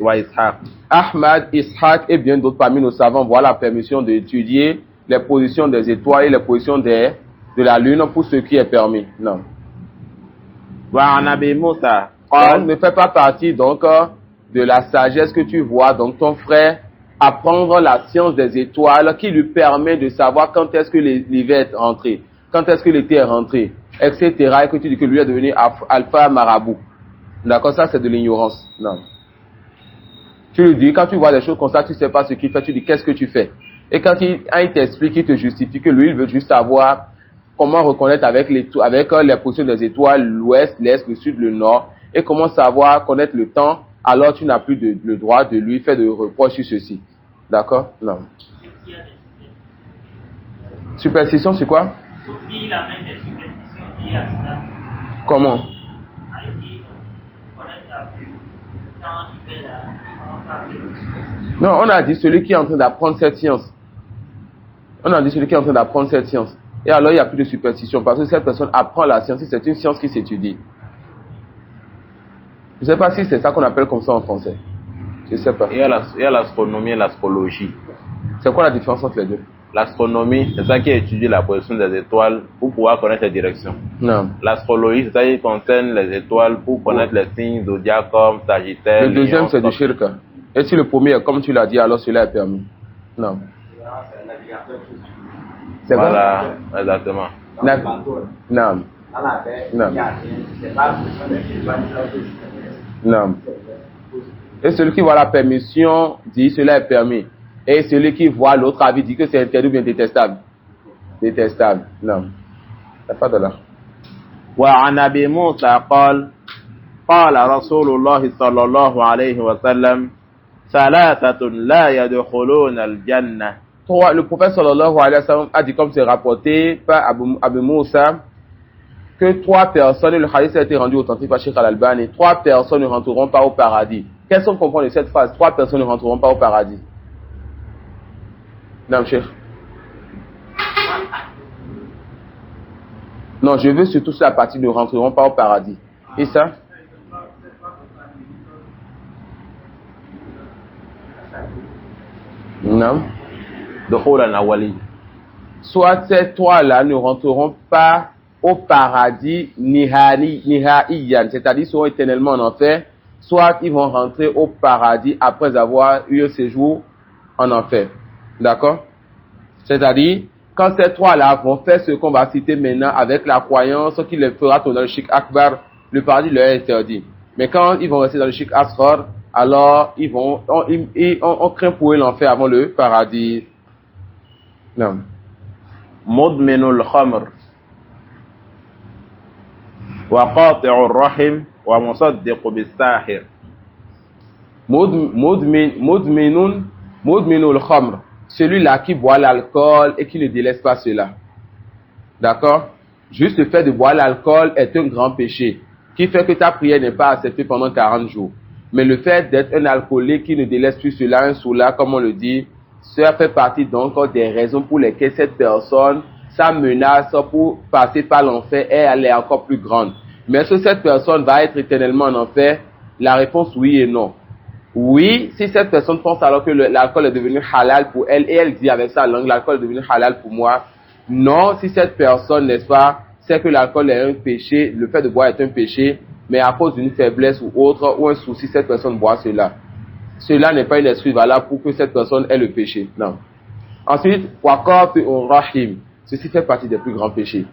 وإسحاق. Ahmad, Ishaq et bien d'autres parmi nos savants voient la permission d'étudier les positions des étoiles et les positions de la lune pour ce qui est permis. Non. وعن أبي موسى On قال ne fait pas partie donc de la sagesse que tu vois, donc ton frère apprendre la science des étoiles qui lui permet de savoir quand est-ce que l'hiver est rentré, quand est-ce que l'été est rentré, etc. Et que tu dis que lui est devenu alpha marabout. D'accord, ça c'est de l'ignorance. Non. Tu lui dis, quand tu vois des choses comme ça, tu sais pas ce qu'il fait, tu dis qu'est-ce que tu fais. Et quand il t'explique, il te justifie que lui, il veut juste savoir comment reconnaître avec les positions des étoiles, l'ouest, l'est, le sud, le nord, et comment savoir connaître le temps, alors tu n'as plus le droit de lui faire de reproches sur ceci. D'accord? Non. Superstition, c'est quoi? Comment? Non, on a dit celui qui est en train d'apprendre cette science. On a dit celui qui est en train d'apprendre cette science. Et alors il n'y a plus de superstition parce que cette personne apprend la science, c'est une science qui s'étudie. Je ne sais pas si c'est ça qu'on appelle comme ça en français. Je ne sais pas. Il y a l'astronomie et l'astrologie. C'est quoi la différence entre les deux? L'astronomie, c'est ça qui étudie la position des étoiles pour pouvoir connaître les directions. Non. L'astrologie, c'est ça qui concerne les étoiles pour connaître les signes zodiaques comme Sagittaire. Le deuxième, Lion, c'est du shirk. Et si le premier est comme tu l'as dit, alors cela est permis. Non. C'est voilà, exactement. Non. Non. Non. Et celui qui voit la permission dit cela est permis. Et celui qui voit l'autre avis dit que c'est interdit ou bien détestable. Détestable. Non. Il n'y a pas de là. وعن أبي موسى قال قال رسول الله صلى الله عليه وسلم ثلاثة لا يدخلون الجنة. Le prophète sallallahu alayhi wa sallam a dit, comme c'est rapporté par Abu Moussa, que 3 personnes, le hadith a été rendu authentique par Sheikh Al-Albani, 3 personnes ne rentreront pas au paradis. Qu'est-ce qu'on comprend de cette phrase? 3 personnes ne rentreront pas au paradis. Non, Cheikh. Non, je veux surtout sur la partie ne rentreront pas au paradis. Et ça? Non. Soit ces 3-là ne rentreront pas au paradis nihaiyan, c'est-à-dire seront éternellement en enfer, soit ils vont rentrer au paradis après avoir eu un séjour en enfer. D'accord? C'est-à-dire, quand ces 3-là vont faire ce qu'on va citer maintenant avec la croyance qui les fera tourner dans le shirk akbar, le paradis leur est interdit. Mais quand ils vont rester dans le shirk asghar, alors on craint pour eux l'enfer avant le paradis. Non. مدمن الخمر وقاطع الرحم ومصدق بالساحر. مدمن الخمر, celui-là qui boit l'alcool et qui ne délaisse pas cela. D'accord? Juste le fait de boire l'alcool est un grand péché qui fait que ta prière n'est pas acceptée pendant 40 jours. Mais le fait d'être un alcoolique qui ne délaisse plus cela, un soula, comme on le dit, cela fait partie donc des raisons pour lesquelles cette personne, sa menace pour passer par l'enfer, elle est encore plus grande. Mais est-ce que cette personne va être éternellement en enfer? La réponse oui et non. Oui, si cette personne pense alors que l'alcool est devenu halal pour elle, et elle dit avec sa langue, l'alcool est devenu halal pour moi. Non, si cette personne, n'est-ce pas, sait que l'alcool est un péché, le fait de boire est un péché, mais à cause d'une faiblesse ou autre, ou un souci, cette personne boit cela. Cela n'est pas une excuse valable pour que cette personne ait le péché. Non. Ensuite, waqat rahim. Ceci fait partie des plus grands péchés.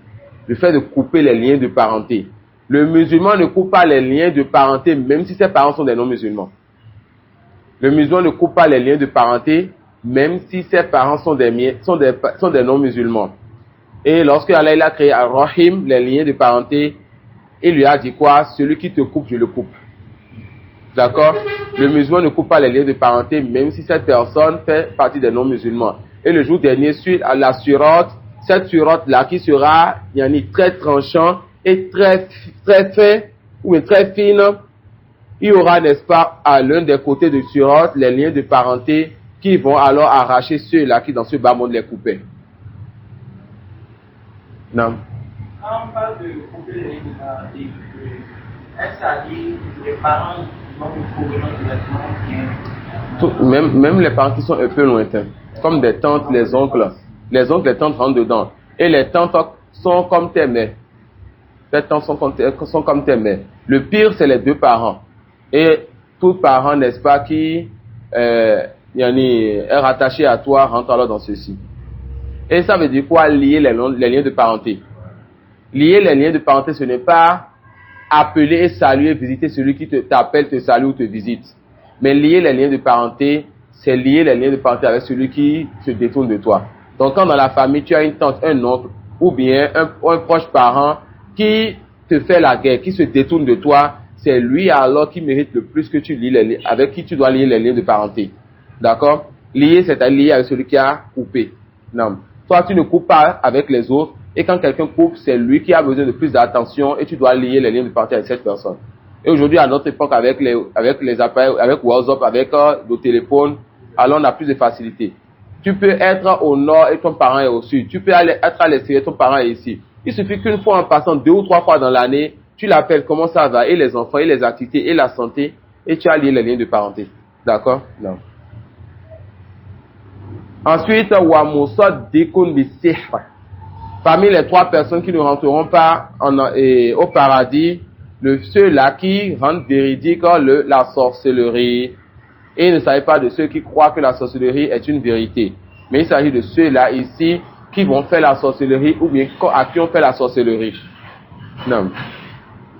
Le fait de couper les liens de parenté. Le musulman ne coupe pas les liens de parenté, même si ses parents sont des non-musulmans. Le musulman ne coupe pas les liens de parenté, même si ses parents sont des non-musulmans. Et lorsque Allah a créé Ar-Rahim, les liens de parenté, il lui a dit quoi? Celui qui te coupe, je le coupe. D'accord? Le musulman ne coupe pas les liens de parenté, même si cette personne fait partie des non-musulmans. Et le jour dernier, suite à la surote, cette surote-là qui sera très tranchant et très fin, ou très fine, il y aura, n'est-ce pas, à l'un des côtés de surote, les liens de parenté qui vont alors arracher ceux-là qui dans ce bas monde les coupaient. Non. Quand on parle de couper les liens de parenté, est-ce à dire les parents vont vous couper directement bien? Même les parents qui sont un peu lointains, comme des tantes, les oncles. Les oncles, les tantes rentrent dedans. Et les tantes sont comme tes mères. Les tantes sont comme tes mères. Le pire, c'est les 2 parents. Et tout parent, n'est-ce pas, qui est rattaché à toi, rentre alors dans ceci. Et ça veut dire quoi, lier les liens de parenté? Lier les liens de parenté, ce n'est pas appeler et saluer, visiter celui qui t'appelle, te salue ou te visite. Mais lier les liens de parenté, c'est lier les liens de parenté avec celui qui se détourne de toi. Donc quand dans la famille, tu as une tante, un oncle, ou bien un proche parent qui te fait la guerre, qui se détourne de toi, c'est lui alors qui mérite le plus que tu lis les liens, avec qui tu dois lier les liens de parenté. D'accord? Lier, c'est-à-dire lier avec celui qui a coupé. Non. Toi, tu ne coupes pas avec les autres, et quand quelqu'un coupe, c'est lui qui a besoin de plus d'attention, et tu dois lier les liens de parenté avec cette personne. Et aujourd'hui, à notre époque, avec les appareils, avec WhatsApp, avec le téléphone, alors on a plus de facilité. Tu peux être au nord et ton parent est au sud. Tu peux être à l'extérieur et ton parent est ici. Il suffit qu'une fois en passant 2 ou 3 fois dans l'année, tu l'appelles comment ça va, et les enfants, et les activités, et la santé, et tu as lié les liens de parenté. D'accord? Non. Ensuite, parmi les 3 personnes qui ne rentreront pas au paradis, ceux-là qui rendent véridique la sorcellerie. Et il ne s'agit pas de ceux qui croient que la sorcellerie est une vérité. Mais il s'agit de ceux-là ici qui vont faire la sorcellerie ou bien à qui on fait la sorcellerie. Non.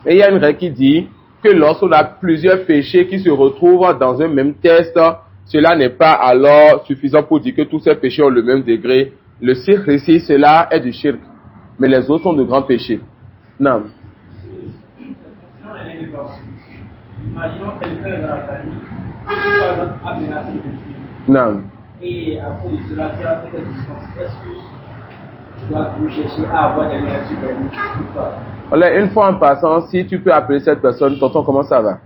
Et il y a une règle qui dit que lorsqu'on a plusieurs péchés qui se retrouvent dans un même test, cela n'est pas alors suffisant pour dire que tous ces péchés ont le même degré. Le shirk ici, cela est du shirk. Mais les autres sont de grands péchés. Non. Imaginons quelqu'un dans la famille qui a menacé de tuer. Non. Et à cause de cela, qui a fait des distances, est-ce que tu dois toujours chercher à avoir des réactions ou pas? Alors, une fois en passant, si tu peux appeler cette personne, tonton, comment ça va?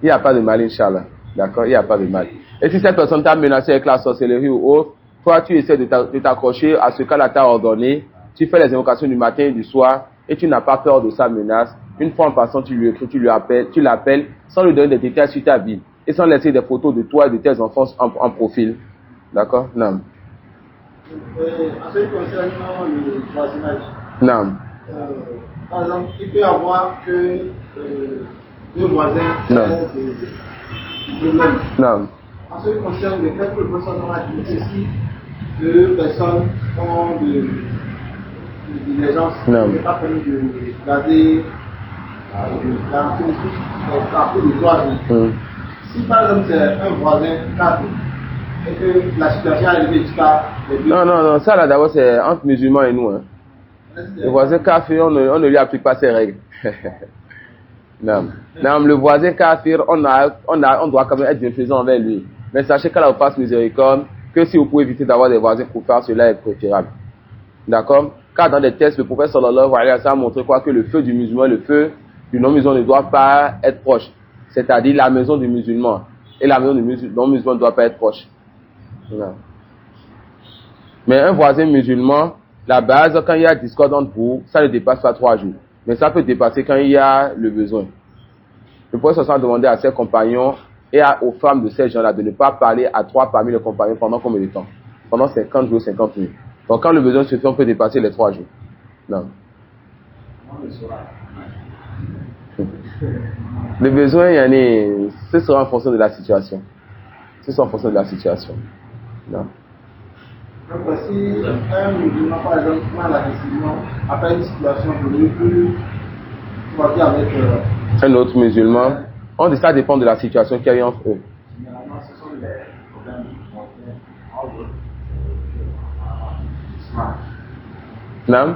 Il n'y a pas de mal, Inch'Allah. D'accord? Il n'y a pas de mal. Et si cette personne t'a menacé avec la sorcellerie ou autre, toi, tu essaies de t'accrocher à ce qu'elle t'a ordonné, tu fais les invocations du matin et du soir, et tu n'as pas peur de sa menace. Une fois en passant, tu lui écris, tu l'appelles, sans lui donner des détails sur ta vie, et sans laisser des photos de toi et de tes enfants en profil. D'accord? Non. En ce qui concerne le voisinage, Non. par exemple, il peut y avoir que deux voisins qui Non. ont des problèmes. Non. En ce qui concerne les quelques personnes ont admis ici, deux personnes ont de divergence. Non. Il n'est pas permis de garder la partie de droit. Si par exemple c'est un voisin cadre et que la situation est arrivée jusqu'à les deux. Non, ça là d'abord c'est entre musulmans et nous. Hein. Le voisin kafir, on ne lui applique pas ses règles. Non, le voisin kafir, on doit quand même être bienfaisant envers lui. Mais sachez qu'Allah vous fasse miséricorde, que si vous pouvez éviter d'avoir des voisins pour faire cela est préférable. D'accord? Car dans des tests, le prophète sallallahu alayhi wa sallam a montré quoi? Que le feu du musulman, le feu du non-musulman ne doit pas être proche. C'est-à-dire la maison du musulman. Et la maison du non-musulman ne doit pas être proche. Non. Mais un voisin musulman, la base, quand il y a discorde entre vous, ça ne dépasse pas 3 jours. Mais ça peut dépasser quand il y a le besoin. Le prophète a demandé à ses compagnons et aux femmes de ces gens-là de ne pas parler à 3 parmi les compagnons pendant combien de temps? Pendant 50 jours, 50 nuits. Donc quand le besoin se fait, on peut dépasser les 3 jours. Non. Le besoin, ce sera en fonction de la situation. Ce sera en fonction de la situation. Non. Donc, si un musulman, par exemple, prend la décision, après une situation donnée, peut choisir avec un autre musulman, ça dépend de la situation qu'il y a eu entre eux. Généralement, ce sont les problèmes Non?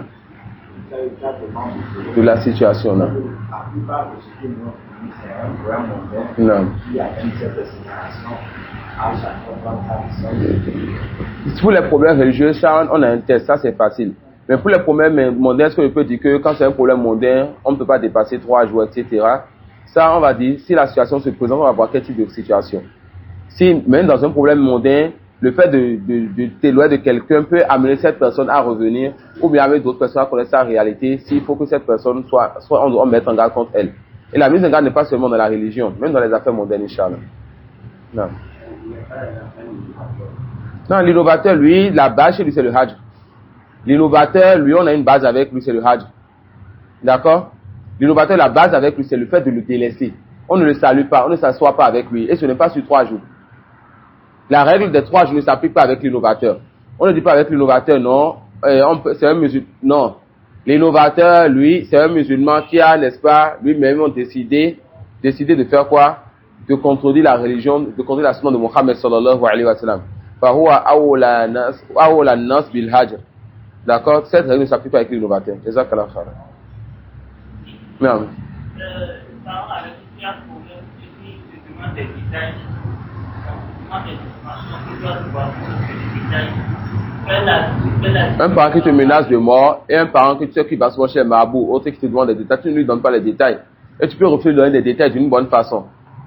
De la situation, non? La plupart de ce que nous avons, c'est un problème mondain. Non. Il y a une certaine situation à chaque fois. Pour les problèmes religieux, ça, on a un test, ça c'est facile. Mais pour les problèmes mondains, est-ce que je peux dire que quand c'est un problème mondain, on ne peut pas dépasser 3 jours, etc. Ça, on va dire, si la situation se présente, on va voir quel type de situation. Si, même dans un problème mondain, le fait de t'éloigner de quelqu'un peut amener cette personne à revenir, ou bien avec d'autres personnes à connaître sa réalité, s'il faut que cette personne soit on doit mettre en garde contre elle. Et la mise en garde n'est pas seulement dans la religion, même dans les affaires mondaines, Inch'Allah. Non. Non, l'innovateur, lui, la base chez lui, c'est le hajj. L'innovateur, lui, on a une base avec lui, c'est le hajj. D'accord? L'innovateur, la base avec lui, c'est le fait de le délaisser. On ne le salue pas, on ne s'assoit pas avec lui. Et ce n'est pas sur 3 jours. La règle des 3 jours ne s'applique pas avec l'innovateur. On ne dit pas avec l'innovateur, non. C'est un musulman. Non. L'innovateur, lui, c'est un musulman qui a, n'est-ce pas, lui-même, décidé de faire quoi? De contredire la religion, de contredire la sunna de Muhammad sallallahu alayhi wa sallam. Fahuwa awla nas bil hajr. D'accord? Cette règle ne s'applique pas avec l'innovateur. Jazakallah khair. Non. Un parent qui te menace de mort et un parent qui va se voir chez Mabou, autre qui te demande des détails, tu ne lui donnes pas les détails. Et tu peux refuser de donner des détails d'une bonne façon.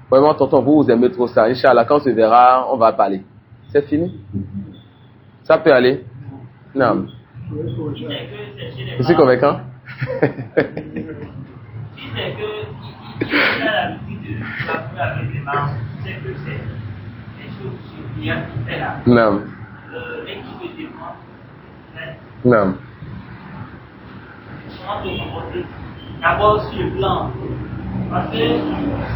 Vraiment, tonton, vous aimez trop ça. Inch'Allah, quand on se verra, on va parler. C'est fini. Ça peut aller. Non. Je suis convaincant. Si c'est que il a l'habitude de s'appuyer avec les mains, c'est que c'est des choses surprenantes qui fait là. Non. Et qui se défend. Non. Comment te comporter? D'abord sur le plan. Parce que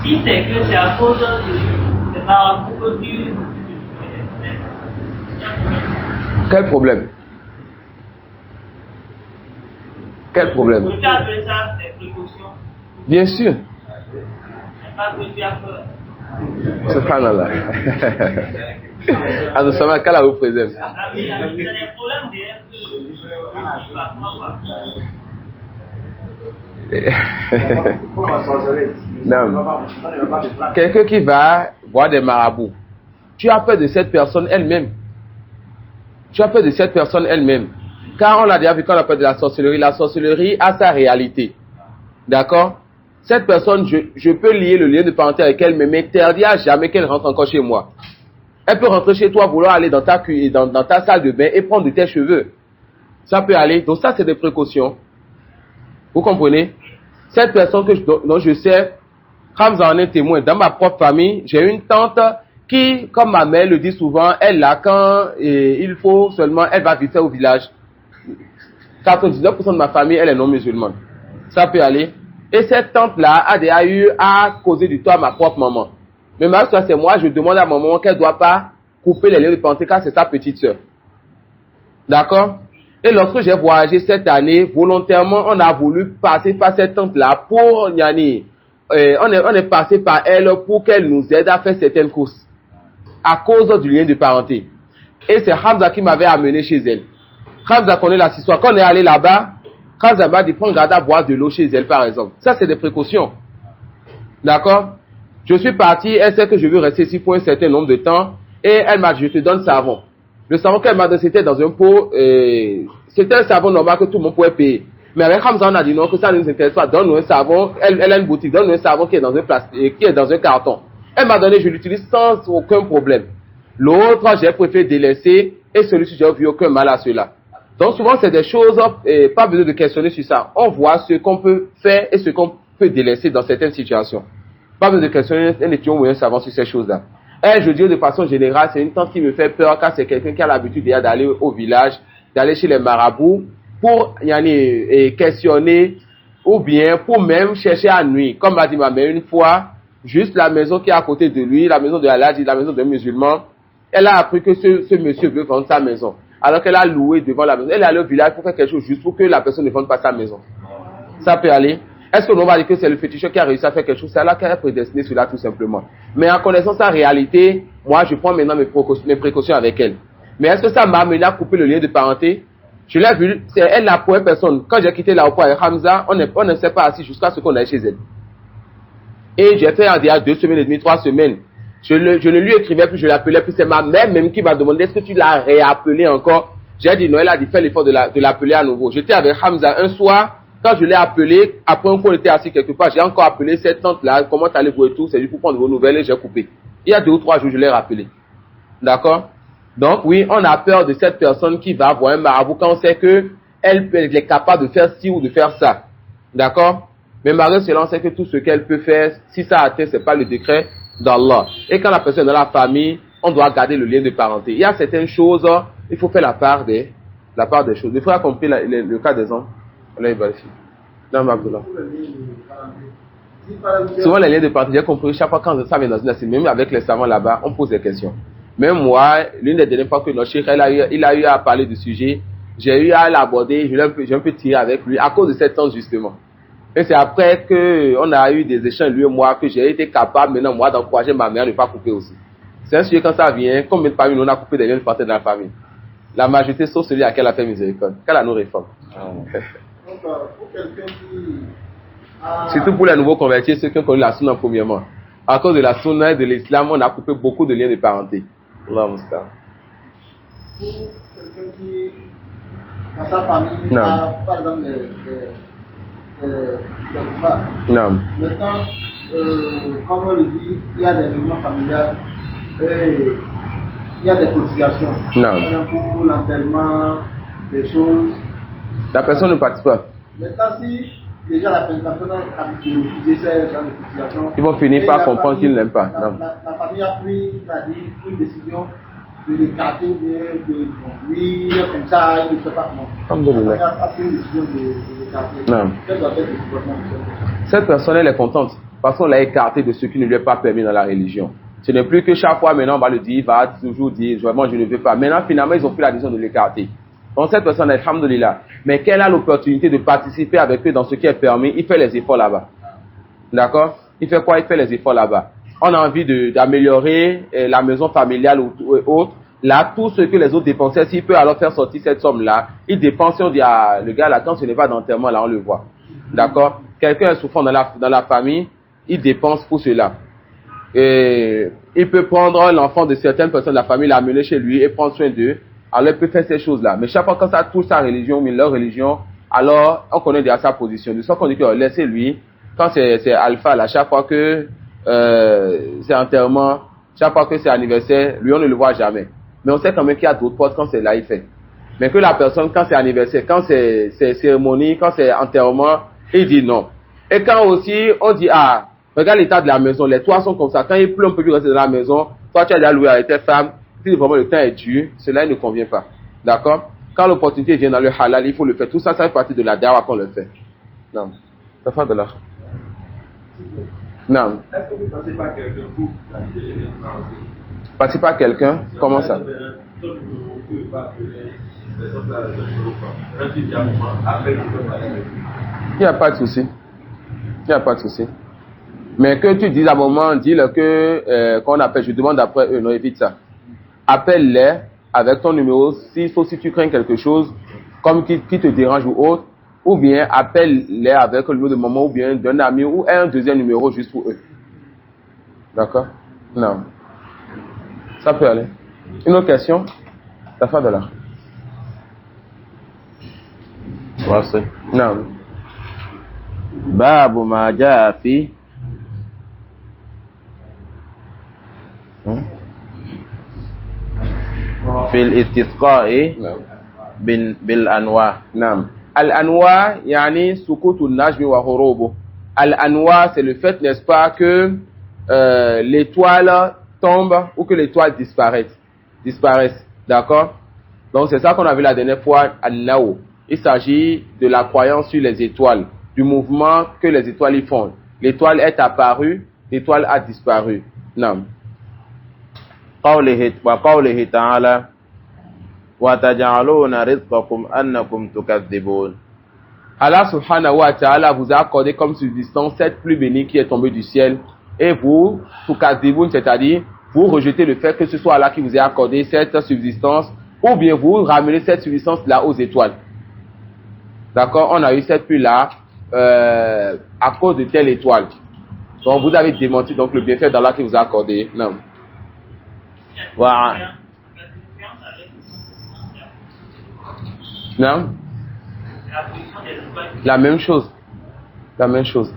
si c'est que c'est à cause de marabouts que tu. Quel problème? Quel problème? Tu as appelé ça des précautions. Bien sûr. C'est pas que tu as peur. Subhanallah. Alors, ça va, qu'Allah vous préserve. Il y a des problèmes derrière que tu vas voir. Non. Quelqu'un qui va voir des marabouts. Tu as peur de cette personne elle-même. Tu as peur de cette personne elle-même. Car on l'a déjà vu quand on a peur de la sorcellerie a sa réalité. D'accord? Cette personne, je peux lier le lien de parenté avec elle, mais m'interdit à jamais qu'elle rentre encore chez moi. Elle peut rentrer chez toi, vouloir aller dans ta salle de bain et prendre de tes cheveux. Ça peut aller. Donc ça, c'est des précautions. Vous comprenez? Cette personne dont je sais, Hamza en est témoin. Dans ma propre famille, j'ai une tante qui, comme ma mère le dit souvent, elle là, quand il faut seulement, elle va vite faire au village. 99% de ma famille, elle est non musulmane. Ça peut aller. Et cette tante-là a déjà eu à causer du tort à ma propre maman. Mais ma soeur, c'est moi, je demande à ma maman qu'elle ne doit pas couper les liens de parenté car c'est sa petite soeur. D'accord? Et lorsque j'ai voyagé cette année, volontairement, on a voulu passer par cette tante-là pour Nyani. On est passé par elle pour qu'elle nous aide à faire certaines courses. À cause du lien de parenté. Et c'est Hamza qui m'avait amené chez elle. Hamza connaît la histoire. Quand on est allé là-bas, Hamza m'a dit, prends garde à boire de l'eau chez elle, par exemple. Ça, c'est des précautions. D'accord? Je suis parti, elle sait que je veux rester ici pour un certain nombre de temps. Et elle m'a dit, je te donne savon. Le savon qu'elle m'a donné, c'était dans un pot, c'était un savon normal que tout le monde pouvait payer. Mais avec Hamza, on a dit non, que ça ne nous intéresse pas. Donne-nous un savon. Elle a une boutique, donne-nous un savon qui est dans un plastique, qui est dans un carton. Elle m'a donné, je l'utilise sans aucun problème. L'autre, j'ai préféré délaisser et celui-ci, j'ai vu aucun mal à cela. Donc souvent, c'est des choses, pas besoin de questionner sur ça. On voit ce qu'on peut faire et ce qu'on peut délaisser dans certaines situations. Pas besoin de questionner un étudiant ou un savant sur ces choses-là. Et je dis de façon générale, c'est une tante qui me fait peur car c'est quelqu'un qui a l'habitude déjà d'aller au village, d'aller chez les marabouts pour questionner ou bien pour même chercher à nuire. Comme m'a dit ma mère une fois, juste la maison qui est à côté de lui, la maison de Aladji, la maison d'un musulman, elle a appris que ce monsieur veut vendre sa maison. Alors qu'elle a loué devant la maison. Elle est allée au village pour faire quelque chose juste pour que la personne ne vende pas sa maison. Ça peut aller. Est-ce que l'on va dire que c'est le féticheur qui a réussi à faire quelque chose? C'est Allah qui a prédestiné cela tout simplement. Mais en connaissant sa réalité, moi je prends maintenant mes précautions avec elle. Mais est-ce que ça m'a amené à couper le lien de parenté? Je l'ai vu, c'est elle la première personne. Quand j'ai quitté l'aéroport avec Hamza, on ne s'est pas assis jusqu'à ce qu'on aille chez elle. Et j'ai fait il y a 2 semaines et demie, 3 semaines. Je ne lui écrivais plus, je l'appelais plus. C'est ma mère même qui m'a demandé est-ce que tu l'as réappelé encore? J'ai dit non, elle a dit fais l'effort de l'appeler à nouveau. J'étais avec Hamza un soir, quand je l'ai appelé, après on était assis quelque part, j'ai encore appelé cette tante-là, comment allez-vous et tout, c'est juste pour prendre vos nouvelles et j'ai coupé. Il y a 2 ou 3 jours, je l'ai rappelé. D'accord? Donc oui, on a peur de cette personne qui va voir un marabout quand on sait que elle est capable de faire ci ou de faire ça. D'accord? Mais malgré cela, on sait que tout ce qu'elle peut faire, si ça atteint, c'est pas le décret d'Allah. Et quand la personne est dans la famille, on doit garder le lien de parenté. Il y a certaines choses, il faut faire la part des choses. Le frère a compris le cas des hommes. Là, il va ici. Non, Abdullah. Souvent, les liens de parenté, j'ai compris, chaque fois quand ça vient dans une assiette, même avec les savants là-bas, on pose des questions. Même moi, l'une des dernières fois que notre cheikh, il a eu à parler du sujet, j'ai eu à l'aborder, j'ai un peu tiré avec lui, à cause de cette tante justement. Et c'est après qu'on a eu des échanges, lui et moi, que j'ai été capable maintenant, moi, d'encourager ma mère à ne pas couper aussi. C'est un sujet quand ça vient, combien de familles on a coupé des liens de parenté dans la famille? La majorité, sauf celui à laquelle elle a fait miséricorde, qu'elle a nos réformes. Donc, pour quelqu'un qui a... Surtout pour les nouveaux convertis, ceux qui ont connu la sunna premièrement. À cause de la sunna et de l'islam, on a coupé beaucoup de liens de parenté. Allah Moustapha. Pour quelqu'un qui, dans sa famille, Non. a par exemple des femmes. Non. Maintenant, comme on le dit, il y a des réunions familiales et il y a des cotisations. Non. Par exemple, pour l'enterrement, des choses. La personne ne participe pas. Maintenant, si déjà la personne a utilisé ces genre de cotisations, Ils vont finir et par la comprendre famille- qu'ils n'aiment pas. La, Non. la famille a pris, c'est-à-dire une décision de l'écarter, de lui, comme ça, il ne fait pas comment. Alhamdulillah. La famille a pris une décision de l'écarter. Non. Quel doit être le comportement de cette personne? Cette personne, elle est contente parce qu'on l'a écarté de ce qui ne lui est pas permis dans la religion. Ce n'est plus que chaque fois, maintenant, on va le dire, il va toujours dire, vraiment, je ne veux pas. Maintenant, finalement, ils ont pris la décision de l'écarter. Donc, cette personne, alhamdulillah, mais qu'elle a l'opportunité de participer avec eux dans ce qui est permis, il fait les efforts là-bas. D'accord? Il fait quoi? Il fait les efforts là-bas. On a envie d'améliorer la maison familiale ou autre. Là, tout ce que les autres dépensaient, s'il peut alors faire sortir cette somme-là, il dépense et on dit, ah, le gars, là, quand ce n'est pas d'enterrement, là, on le voit. D'accord? Quelqu'un est souffrant dans la famille, il dépense pour cela. Et il peut prendre l'enfant de certaines personnes de la famille, l'amener chez lui et prendre soin d'eux. Alors, il peut faire ces choses-là. Mais chaque fois que ça touche sa religion, mais leur religion, alors, on connaît déjà sa position. De sorte qu'on dit que laissez-lui, quand c'est alpha, là, chaque fois que c'est enterrement, chaque fois que c'est anniversaire, lui, on ne le voit jamais. Mais on sait quand même qu'il y a d'autres postes quand c'est là, il fait. Mais que la personne, quand c'est anniversaire, quand c'est cérémonie, quand c'est enterrement, il dit non. Et quand aussi, on dit, ah, regarde l'état de la maison, les toits sont comme ça. Quand il pleut, on peut plus rester dans la maison. Toi, tu as déjà loué avec tes femmes. Si vraiment le temps est dur, cela ne convient pas. D'accord? Quand l'opportunité vient dans le halal, il faut le faire. Tout ça, ça fait partie de la dawa qu'on le fait. Non. Ça fait de là. Non. Est-ce que vous pensez pas quelqu'un pour planifier les événements? Participe à quelqu'un? Comment ça? Il n'y a pas de souci. Il n'y a pas de souci. Mais que tu dises à un moment, dis-le que, qu'on appelle, je demande après eux, non, évite ça. Appelle-les avec ton numéro, si tu crains quelque chose, comme qui te dérange ou autre, ou bien appelle-les avec le numéro de maman, ou bien d'un ami, ou un deuxième numéro juste pour eux. D'accord? Non. Ça peut aller. Une autre question? La fin de là. واصل. Non. باب ما جاء في الاستسقاء Non. بالأنواع. Naam. Al-anwa, yani sukutu najmi wa hurubu. Al-anwa, c'est le fait, n'est-ce pas, que l'étoile tombe ou que l'étoile disparaisse. D'accord? Donc c'est ça qu'on a vu la dernière fois, al-naw. Il s'agit de la croyance sur les étoiles, du mouvement que les étoiles y font. L'étoile est apparue, l'étoile a disparu. Naam. وقوله تعالى وتجعلون رزقكم أنكم تكذبون. Allah subhanahu wa ta'ala vous a accordé comme subsistance cette pluie bénie qui est tombée du ciel et vous, tukadiboun, c'est-à-dire vous rejetez le fait que ce soit Allah qui vous a accordé cette subsistance ou bien vous ramenez cette subsistance là aux étoiles. D'accord? On a eu cette pluie là à cause de telle étoile. Donc vous avez démenti donc le bienfait d'Allah qui vous a accordé. Non. وع- Non? La même chose. La même chose.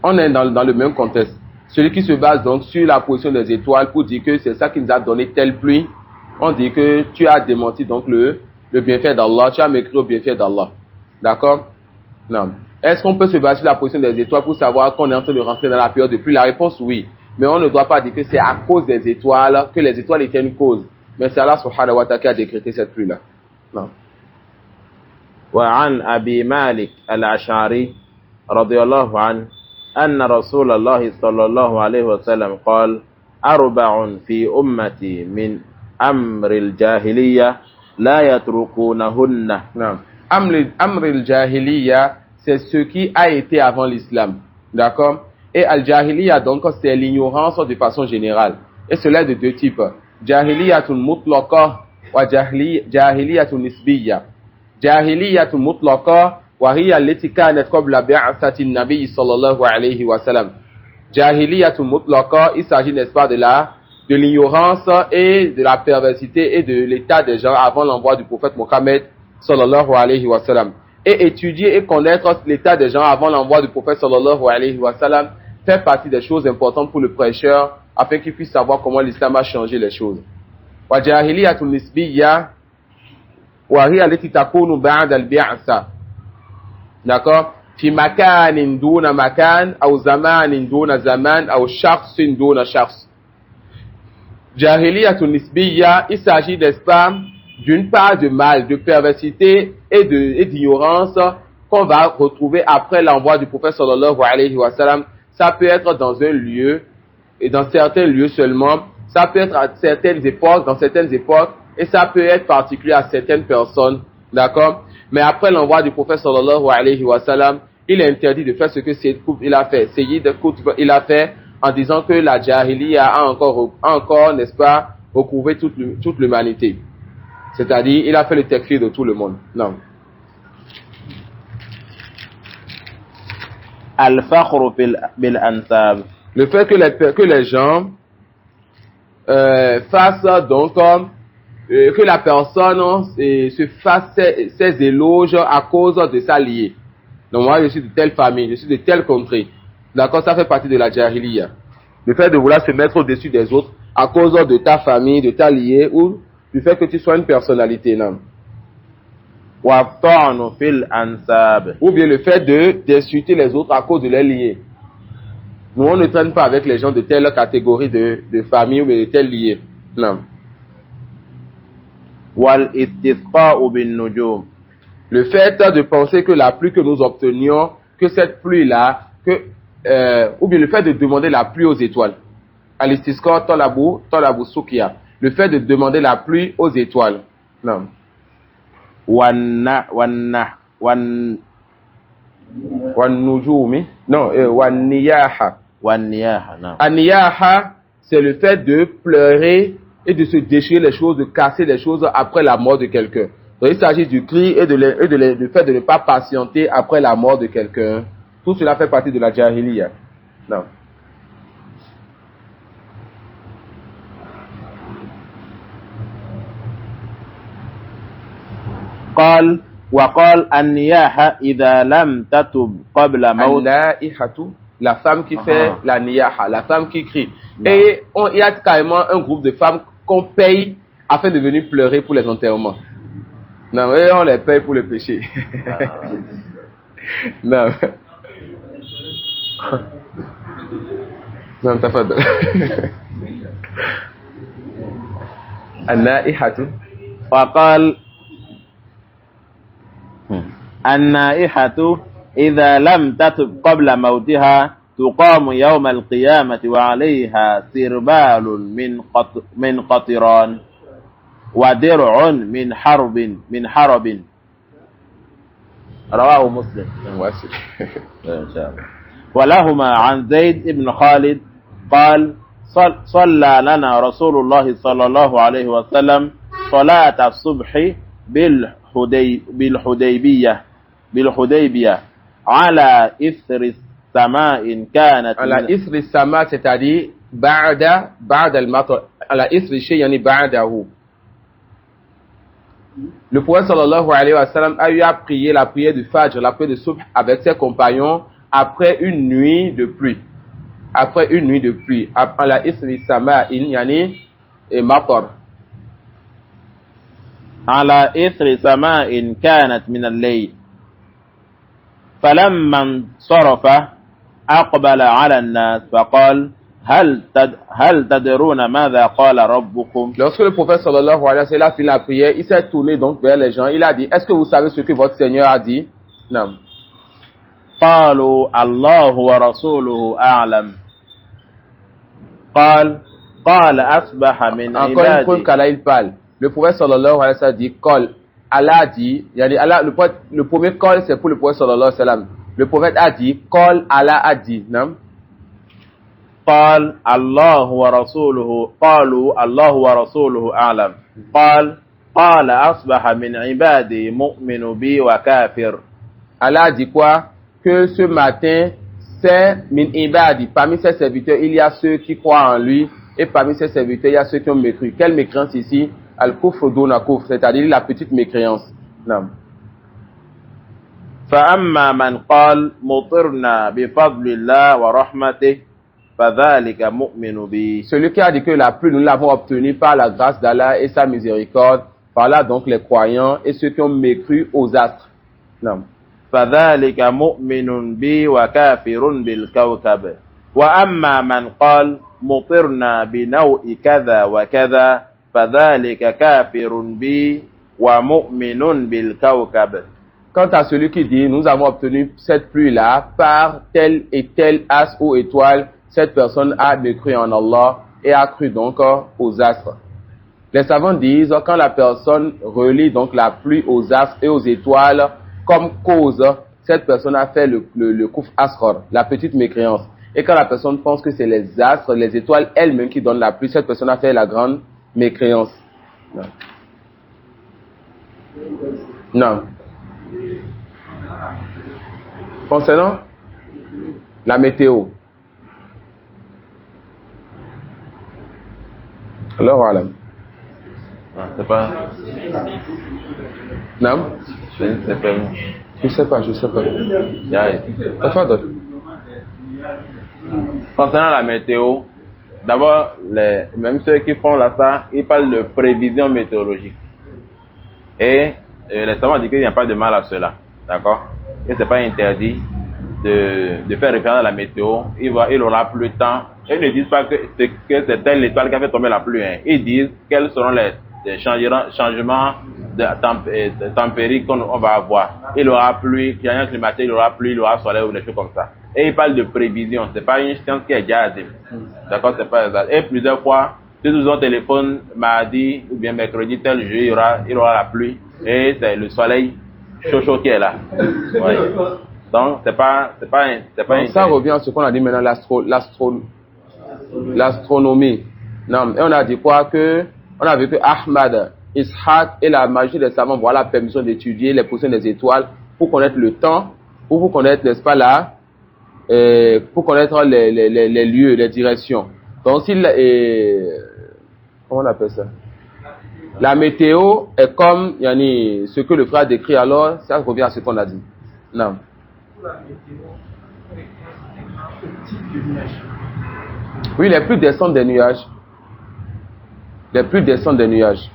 On est dans le même contexte. Celui qui se base donc sur la position des étoiles pour dire que c'est ça qui nous a donné telle pluie, on dit que tu as démenti donc le bienfait d'Allah, tu as mécrit au bienfait d'Allah. D'accord? Non. Est-ce qu'on peut se baser sur la position des étoiles pour savoir qu'on est en train de rentrer dans la période de pluie? La réponse oui. Mais on ne doit pas dire que c'est à cause des étoiles, que les étoiles étaient une cause. Mais c'est Allah subhanahu wa ta'ala qui a décrété cette pluie-là. Non. وعن أبي مالك الأشعري رضي الله عنه أن رسول الله صلى الله عليه وسلم قال أربع في أمتي من أمر الجاهلية لا يتركونهن. Non. Amr al-Jahiliya, c'est ce qui a été avant l'islam. D'accord? Et al-Jahiliya, donc, c'est l'ignorance de façon générale. Et cela est de deux types. Jahiliyatun mutlaqa wa jahiliyatun nisbiyya. Jahiliyatun mutlaqa wa hiya allati kanat qabla bi'athati an-nabi sallallahu alayhi wa sallam. Jahiliyatun mutlaqa, il s'agit, n'est-ce pas, de l'ignorance et de la perversité et de l'état des gens avant l'envoi du prophète Mohammed sallallahu alayhi wa sallam. Et étudier et connaître l'état des gens avant l'envoi du prophète sallallahu alayhi wa sallam fait partie des choses importantes pour le prêcheur afin qu'il puisse savoir comment l'islam a changé les choses. وجاهلية نسبية وهي التي تكون بعد البعثة. D'accord? في مكان دون مكان أو زمان دون زمان أو شخص دون شخص. جاهلية نسبية, il s'agit, n'est-ce pas, d'une part de mal, de perversité et d'ignorance qu'on va retrouver après l'envoi du prophète sallallahu alayhi wa sallam. Ça peut être dans un lieu et dans certains lieux seulement. Ça peut être à certaines époques, dans certaines époques, et ça peut être particulier à certaines personnes. D'accord? Mais après l'envoi du prophète sallallahu alayhi wa sallam, il est interdit de faire ce que Sayyid Qutb il a fait. Sayyid Qutb il a fait en disant que la Jahiliya a encore, n'est-ce pas, recouvert toute l'humanité. C'est-à-dire, il a fait le takfir de tout le monde. Non. Al-fakhru bil-ansab. Le fait que les gens fassent donc que la personne se fasse ses éloges à cause de sa liée. Donc moi je suis de telle famille, je suis de telle contrée. D'accord, ça fait partie de la Jahiliya. Le fait de vouloir se mettre au-dessus des autres à cause de ta famille, de ta liée ou du fait que tu sois une personnalité. Non. Wa-ta'nu fil-ansab. Ou bien le fait d'insulter les autres à cause de leur liée. Nous, on ne traîne pas avec les gens de telle catégorie de famille ou de telle liée. Non. Wal-istisqa'u bin-nujum. Le fait de penser que la pluie que nous obtenions, que cette pluie-là, ou bien le fait de demander la pluie aux étoiles. Al-istisqa talabu sukiya. Le fait de demander la pluie aux étoiles. Non. Wan-nujumi. Non, wan-niyaha. Wan-niyaha, non. An-niyaha, c'est le fait de pleurer et de se déchirer les choses, de casser les choses après la mort de quelqu'un. Donc il s'agit du cri et du fait de ne pas patienter après la mort de quelqu'un. Tout cela fait partie de la Jahiliya. Non. وقال النياحة إذا لم تتب قبل موت. La femme qui fait la niyaha, la femme qui crie. Et il y a carrément un groupe de femmes qu'on paye afin de venir pleurer pour les enterrements. Non, et on les paye pour le péché. Non. Non, t'as pas de... النائحة. وقال النائحة إذا لم تتب قبل موتها تقام يوم القيامة وعليها سربال من قطران ودرع من حرب رواه مسلم. ولهما عن زيد بن خالد قال صلى لنا رسول الله صلى الله عليه وسلم صلاة الصبح بالحديبية على إثر السماء كانت على إثر السماء c'est-à-dire بعد المطر على إثر الشيء يعني بعده. Le prophète sallallahu alayhi wa sallam a eu à prier la prière du Fajr, la prière de Subh avec ses compagnons après une nuit de pluie. Après une nuit de pluie. على إثر السماء يعني مطر. على إثر سماء كانت من الليل فلما انصرف أقبل على الناس فقال هل تدرون ماذا قال ربكم. Lorsque le prophète sallallahu alayhi wa sallam a fini la prière, il s'est tourné donc vers les gens, il a dit, est-ce que vous savez ce que votre Seigneur a dit? Non. قالوا الله ورسوله أعلم. قال أصبح من عبادي. Encore une fois qu'Allah il parle. Le prophète sallallahu alayhi wa sallam dit Qal. Allah a dit, le premier Qal c'est pour le prophète sallallahu alayhi wa sallam. Le prophète a dit Qal, Allah a dit. Non? قال الله ورسوله قالوا الله ورسوله أعلم. قال أصبح من عبادي مؤمن بي وكافر. Allah a dit quoi? Que ce matin c'est min ibadi. Parmi ses serviteurs il y a ceux qui croient en lui et parmi ses serviteurs il y a ceux qui ont mécru. Quelle mécréance ici? Al-kufr duna kufr, c'est-à-dire la petite mécréance. Non. فأما من قال مطرنا بفضل الله ورحمته فذلك مؤمن بي. Celui qui a dit que la pluie, nous l'avons obtenue par la grâce d'Allah et sa miséricorde, par là donc les croyants et ceux qui ont mécru aux astres. Non. فذلك مؤمن بي وكافر بالكوكب. وأما من قال مطرنا بنوء كذا وكذا فذلك كافر بي ومؤمن بالكوكب. Quant à celui qui dit, nous avons obtenu cette pluie-là par tel et tel astre ou étoile, cette personne a mécru en Allah et a cru donc aux astres. Les savants disent, quand la personne relie donc la pluie aux astres et aux étoiles comme cause, cette personne a fait le kuf asghar, la petite mécréance. Et quand la personne pense que c'est les astres, les étoiles elles-mêmes qui donnent la pluie, cette personne a fait la grande mécréance. Non. Non. Concernant la météo. Alors voilà. C'est pas. Non? Je ne sais pas. Je sais pas. Tafadhal. Concernant la météo, d'abord, même ceux qui font ça, ils parlent de prévision météorologique. Et les savants disent qu'il n'y a pas de mal à cela. D'accord? Et c'est pas interdit de faire référence à la météo. Il aura plu tant. Ils ne disent pas que c'est telle étoile qui a fait tomber la pluie. Hein. Ils disent quels seront les changements de température qu'on va avoir. Il aura plu, il y a un climatique, il aura plu, il aura soleil ou des choses comme ça. Et ils parlent de prévision. C'est pas une science qui est déjà arrivée. D'accord? C'est pas exact. Et plusieurs fois, si nous avons téléphone mardi ou bien mercredi, tel jour, il aura la pluie. Et c'est le soleil chaud qui est là. Ouais. Donc, c'est pas ça revient à ce qu'on a dit maintenant, l'astronomie. Non, et on a dit quoi on a vu que Ahmad, Ishaq et la majorité des savants voient la permission d'étudier les positions des étoiles pour connaître le temps, ou pour connaître, n'est-ce pas là, pour connaître les lieux, les directions. Donc, comment on appelle ça? La météo est comme ce que le frère décrit, alors ça revient à ce qu'on a dit. Non. Oui, les pluies descendent des nuages. Les pluies descendent des nuages.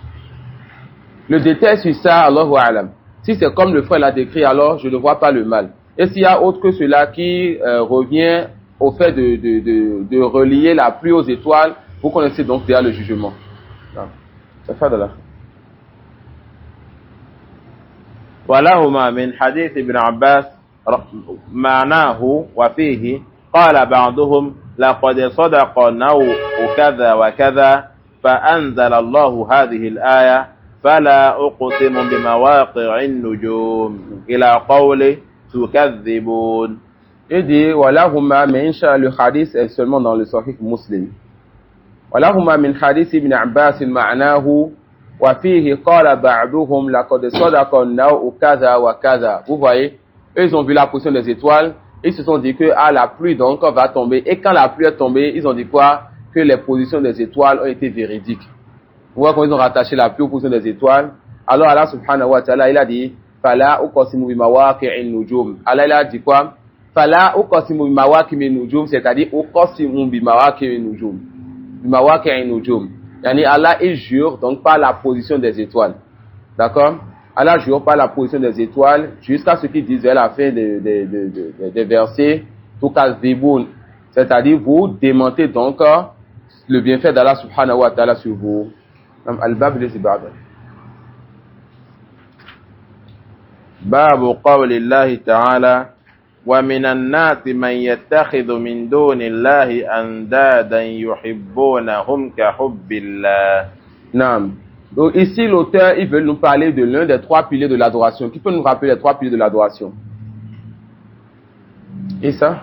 Le détail sur ça, Allahu A'lam. Si c'est comme le frère l'a décrit, alors je ne vois pas le mal. Et s'il y a autre que cela qui revient au fait de relier la pluie aux étoiles, vous connaissez donc déjà le jugement. تفضل. ولهما من حديث ابن عباس معناه وفيه قال بعضهم لقد صدق نوء كذا وكذا فأنزل الله هذه الآية فلا أقسم بمواقع النجوم إلى قوله تكذبون. Il dit ولهما, mais Inch'Allah le hadith est seulement dans le Sahih Muslim. ولهما من حديث ابن عباس معناه وفيه قال بعضهم لقد صدق النوء كذا وكذا. Vous voyez, eux ils ont vu la position des étoiles, ils se sont dit que la pluie donc va tomber, et quand la pluie est tombée, ils ont dit quoi? Que les positions des étoiles ont été véridiques. Vous voyez quand ils ont rattaché la pluie aux positions des étoiles. Alors Allah subhanahu wa ta'ala il a dit fala uqsimu bimawaqi'in nujum. Allah il a dit quoi? Fala uqsimu bimawaqi'in nujum, c'est-à-dire uqsimu bimawaqi'in nujum. Yani Allah il jure donc par la position des étoiles. D'accord? Allah jure par la position des étoiles jusqu'à ce qu'il dise à la fin des versets tukazibun, c'est-à-dire vous démentez donc le bienfait d'Allah subhanahu wa ta'ala sur vous. Al-Bab al-Zibad. باب قول الله تعالى ومن الناس من يتخذ من دون الله أندادا يحبونهم كحب الله. Naam. Donc ici l'auteur il veut nous parler de l'un des trois piliers de l'adoration. Qui peut nous rappeler les trois piliers de l'adoration? Et ça?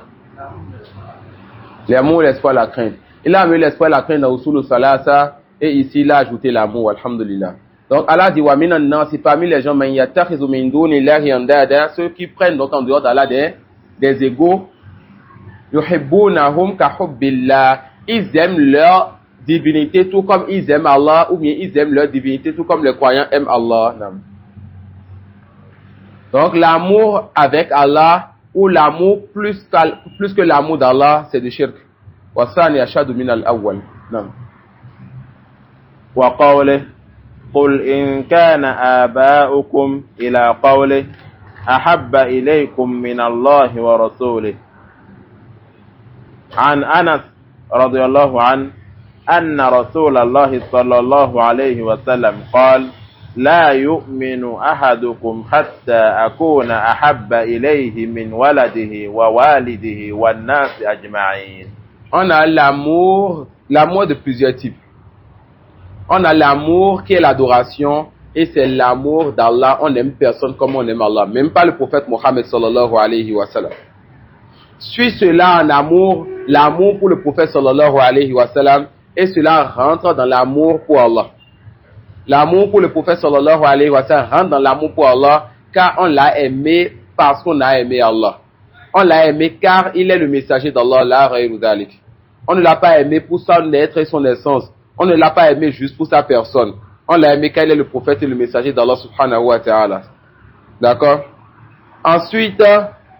L'amour, l'espoir, la crainte. Il a mis l'espoir et la crainte dans Usul al-Salasa et ici il a ajouté l'amour, alhamdulillah. Donc Allah dit wa minan nas, c'est parmi les gens man yatakhizu min dunillahi andada, ceux qui prennent donc en dehors d'Allah des égaux. Yuhibbunahum ka hubbillah, ils aiment leur divinité tout comme ils aiment Allah, ou bien ils aiment leur divinité tout comme les croyants aiment Allah. Donc l'amour avec Allah ou l'amour plus que l'amour d'Allah, c'est du shirk. والثاني أشد من الأول. نعم. وقوله قل إن كان آباؤكم إلى قوله أحب إليكم من الله ورسوله. عن أنس رضي الله عنه أن رسول الله صلى الله عليه وسلم قال لا يؤمن أحدكم حتى أكون أحب إليه من ولده ووالده والناس أجمعين. On a l'amour de plusieurs types. On a l'amour qui est l'adoration, et c'est l'amour d'Allah. On n'aime personne comme on aime Allah, même pas le prophète Mohammed sallallahu alayhi wa sallam. Suit cela en amour, l'amour pour le prophète sallallahu alayhi wa sallam, et cela rentre dans l'amour pour Allah. L'amour pour le prophète sallallahu alayhi wa sallam rentre dans l'amour pour Allah, car on l'a aimé parce qu'on a aimé Allah. On l'a aimé car il est le messager d'Allah, la ghayru dhalik. On ne l'a pas aimé pour son être et son essence. On ne l'a pas aimé juste pour sa personne. On l'a aimé car il est le prophète et le messager d'Allah subhanahu wa ta'ala. D'accord? Ensuite,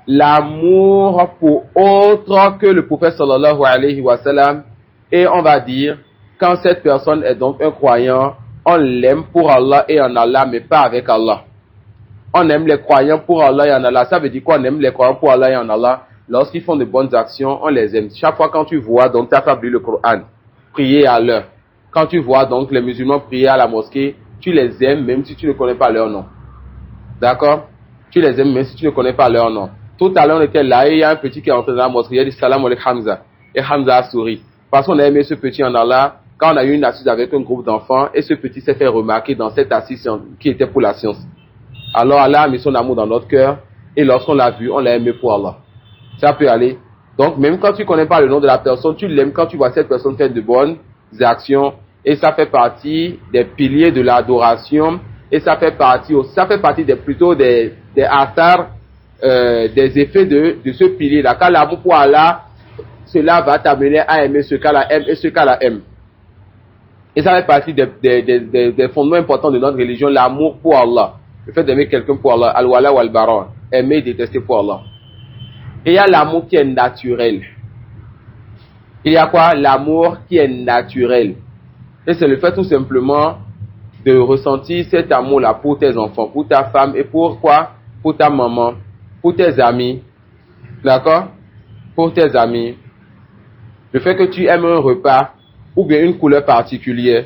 l'amour pour autre que le prophète sallallahu alayhi wa sallam. Et on va dire, quand cette personne est donc un croyant, on l'aime pour Allah et en Allah, mais pas avec Allah. On aime les croyants pour Allah et en Allah. Ça veut dire quoi? On aime les croyants pour Allah et en Allah. Lorsqu'ils font de bonnes actions, on les aime. Chaque fois quand tu vois, donc tu as fait le Coran, prier à l'heure. Quand tu vois donc les musulmans prier à la mosquée, tu les aimes même si tu ne connais pas leur nom. D'accord? Tu les aimes même si tu ne connais pas leur nom. Tout à l'heure on était là et il y a un petit qui est entré dans la mosquée, il a dit salam alaikum Hamza. Et Hamza a souri. Parce qu'on a aimé ce petit en Allah, quand on a eu une assise avec un groupe d'enfants, et ce petit s'est fait remarquer dans cette assise qui était pour la science. Alors Allah a mis son amour dans notre cœur, et lorsqu'on l'a vu, on l'a aimé pour Allah. Ça peut aller. Donc même quand tu ne connais pas le nom de la personne, tu l'aimes quand tu vois cette personne faire de bonnes actions, et ça fait partie des piliers de l'adoration, et ça fait partie plutôt des athars, des effets de ce pilier-là. Car l'amour pour Allah, cela va t'amener à aimer ce qu'Allah aime et ce qu'Allah aime. Et ça fait partie des fondements importants de notre religion, l'amour pour Allah. Le fait d'aimer quelqu'un pour Allah, al-wala wal-bara, aimer et détester pour Allah. Et il y a l'amour qui est naturel. Il y a quoi? L'amour qui est naturel. Et c'est le fait tout simplement de ressentir cet amour-là pour tes enfants, pour ta femme et pour quoi? Pour ta maman, pour tes amis. D'accord? Pour tes amis. Le fait que tu aimes un repas ou bien une couleur particulière,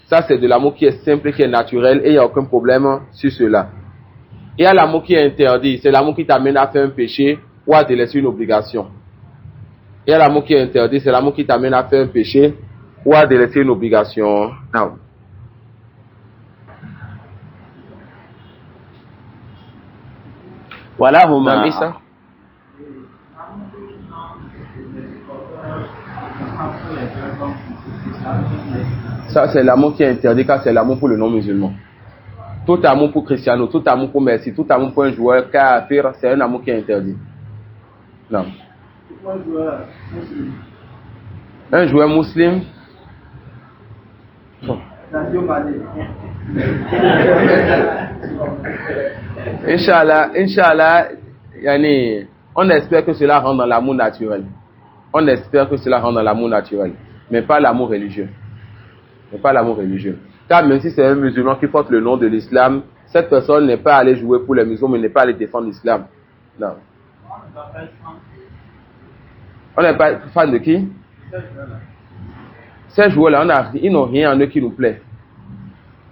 ça c'est de l'amour qui est simple, qui est naturel et il n'y a aucun problème sur cela. Il y a l'amour qui est interdit, c'est l'amour qui t'amène à faire un péché ou à délaisser une obligation. Il y a l'amour qui est interdit, c'est l'amour qui t'amène à faire un péché ou à délaisser une obligation. Non. Voilà, Huma. Ça, c'est l'amour qui est interdit car c'est l'amour pour le non-musulman. Tout amour pour Cristiano, tout amour pour Messi, tout amour pour un joueur kafir, c'est un amour qui est interdit. Non. Un joueur musulman. Inch'Allah, yani, on espère que cela rentre dans l'amour naturel. On espère que cela rentre dans l'amour naturel, mais pas l'amour religieux. Mais pas l'amour religieux. Car même si c'est un musulman qui porte le nom de l'islam, cette personne n'est pas allée jouer pour les musulmans, mais n'est pas allée défendre l'islam. Non. On n'est pas fan de qui? Ces joueurs-là, ils n'ont rien en eux qui nous plaît.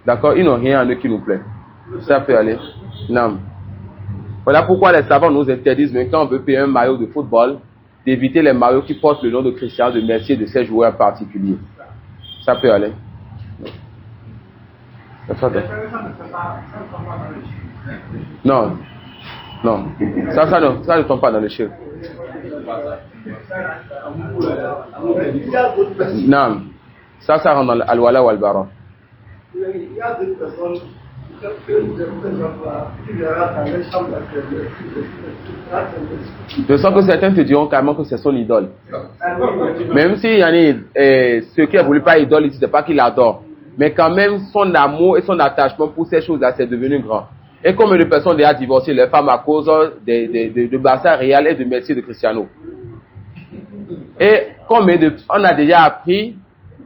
D'accord? Ils n'ont rien en eux qui nous plaît. Ça peut aller. Non. Voilà pourquoi les savants nous interdisent, même quand on veut payer un maillot de football, d'éviter les maillots qui portent le nom de Cristiano, de Messi et de ces joueurs particuliers. Ça peut aller. Non. Non. Ça ne tombe pas dans le shirk. Non. Ça rentre dans al-wala wal-bara. Il y a des personnes je sens que certains te diront carrément que c'est son idole. Même si ceux qui ne voulu pas idole, ils ne disent pas qu'il adore. Mais quand même, son amour et son attachement pour ces choses-là, c'est devenu grand. Et combien de personnes déjà divorcé les femmes à cause de Barça Real et de Messi de Cristiano? Et on a déjà appris,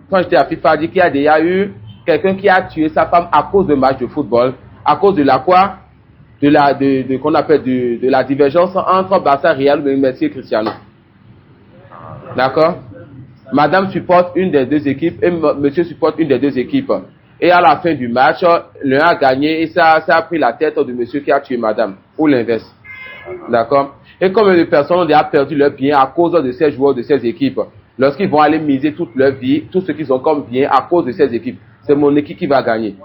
quand j'étais à FIFA, dit qu'il y a déjà eu quelqu'un qui a tué sa femme à cause de match de football, à cause de la quoi? Qu'on appelle de la divergence entre Barça Real et Messi et Cristiano. D'accord? Madame supporte une des deux équipes et monsieur supporte une des deux équipes. Et à la fin du match, l'un a gagné et ça a pris la tête de monsieur qui a tué madame. Ou l'inverse. D'accord? Et combien de personnes ont déjà perdu leur bien à cause de ces joueurs de ces équipes? Lorsqu'ils vont aller miser toute leur vie, tout ce qu'ils ont comme bien à cause de ces équipes. C'est mon équipe qui va gagner.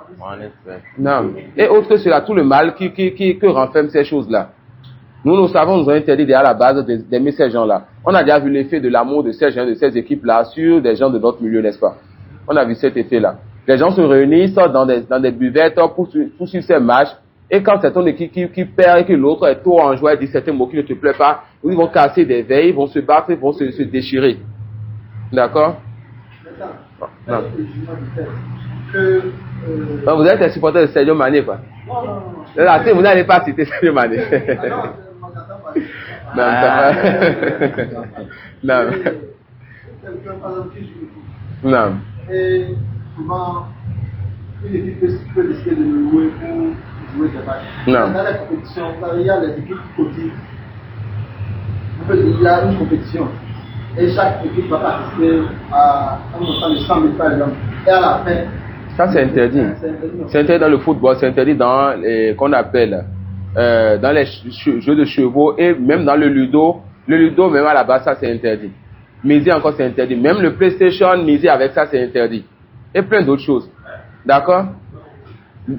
Non. Et autre que cela, tout le mal que renferment ces choses-là. Nous savons, nous avons interdit déjà à la base d'aimer ces gens-là. On a déjà vu l'effet de l'amour de ces gens, de ces équipes-là sur des gens de notre milieu, n'est-ce pas? On a vu cet effet-là. Les gens se réunissent dans des buvettes pour suivre ces matchs. Et quand c'est ton équipe qui perd et que l'autre est trop en joie et dit certains mots qui ne te plaisent pas, ils vont casser des veilles, ils vont se battre, ils vont se déchirer. D'accord? Non. Donc vous êtes un supporter de Sadio Mané, quoi. Là, vous n'allez pas citer Sadio Mané. Non, non. Non. Et souvent, une équipe peut décider de jouer pour jouer des matchs. Non. Dans la compétition, il y a les équipes qui cotisent. Il y a une compétition. Et chaque équipe va participer à un montant de 100 000 par exemple. Et à la fin, ça c'est interdit. C'est interdit dans le football, c'est interdit dans qu'on appelle dans les jeux de chevaux et même dans le ludo. Le ludo même à la base ça c'est interdit. Miser encore c'est interdit. Même le PlayStation miser avec ça c'est interdit. Et plein d'autres choses. D'accord? Le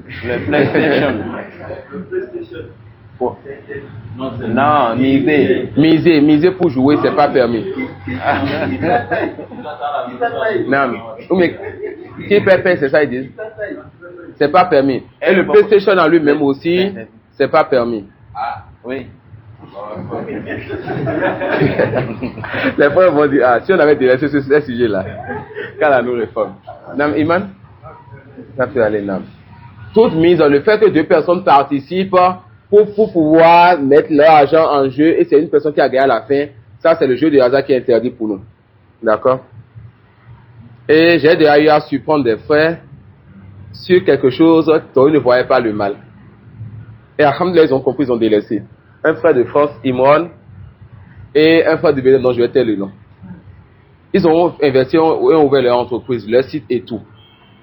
PlayStation. Non, Miser pour jouer c'est pas permis. Non, mais qui paye, c'est ça ils disent. C'est pas permis. Et le PlayStation en lui-même aussi, c'est pas permis. Ah, oui. Les frères vont dire, si on avait délaissé ce sujet-là, quand la nous réforme. Non, Iman? Ça peut aller, non. Toute mise, le fait que deux personnes participent pour pouvoir mettre leur argent en jeu et c'est une personne qui a gagné à la fin, ça c'est le jeu de hasard qui est interdit pour nous. D'accord? Et j'ai déjà eu à surprendre des frères sur quelque chose dont ils ne voyaient pas le mal. Et alhamdoulilah, ils ont compris, ils ont délaissé. Un frère de France, Imran, et un frère de Bénin, dont je vais taire le nom. Ils ont investi et ont ouvert leur entreprise, leur site et tout.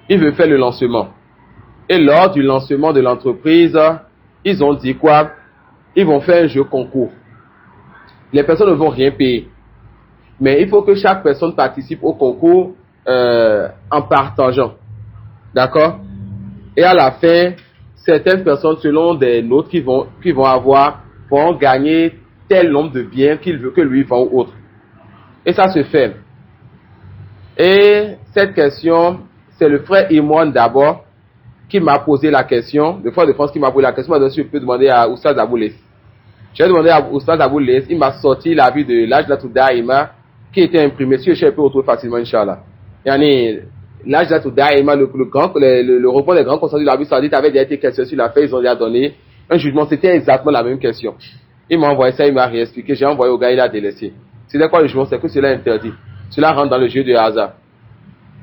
Ils veulent faire le lancement. Et lors du lancement de l'entreprise, ils ont dit quoi? Ils vont faire un jeu concours. Les personnes ne vont rien payer. Mais il faut que chaque personne participe au concours en partageant. D'accord? Et à la fin, certaines personnes, selon des notes qu'ils vont avoir, vont gagner tel nombre de biens qu'il veut que lui vend ou autre. Et ça se fait. Et cette question, c'est le frère Imran d'abord qui m'a posé la question, le frère de France qui m'a posé la question, m'a dit si je peux demander à Oustaz Aboulès. J'ai demandé à Oustaz Aboulès, il m'a sorti l'avis de l'âge de la Daïma qui était imprimé, si je peux retrouver facilement, Inch'Allah. Yani, l'âge de la Daïma, le report des grands conseils de l'Arabie Saoudite avait déjà été question sur la fait, ils ont déjà donné un jugement, c'était exactement la même question. Il m'a envoyé ça, il m'a réexpliqué, j'ai envoyé au gars, il a délaissé. C'était quoi le jugement? C'est que cela est interdit. Cela rentre dans le jeu de hasard.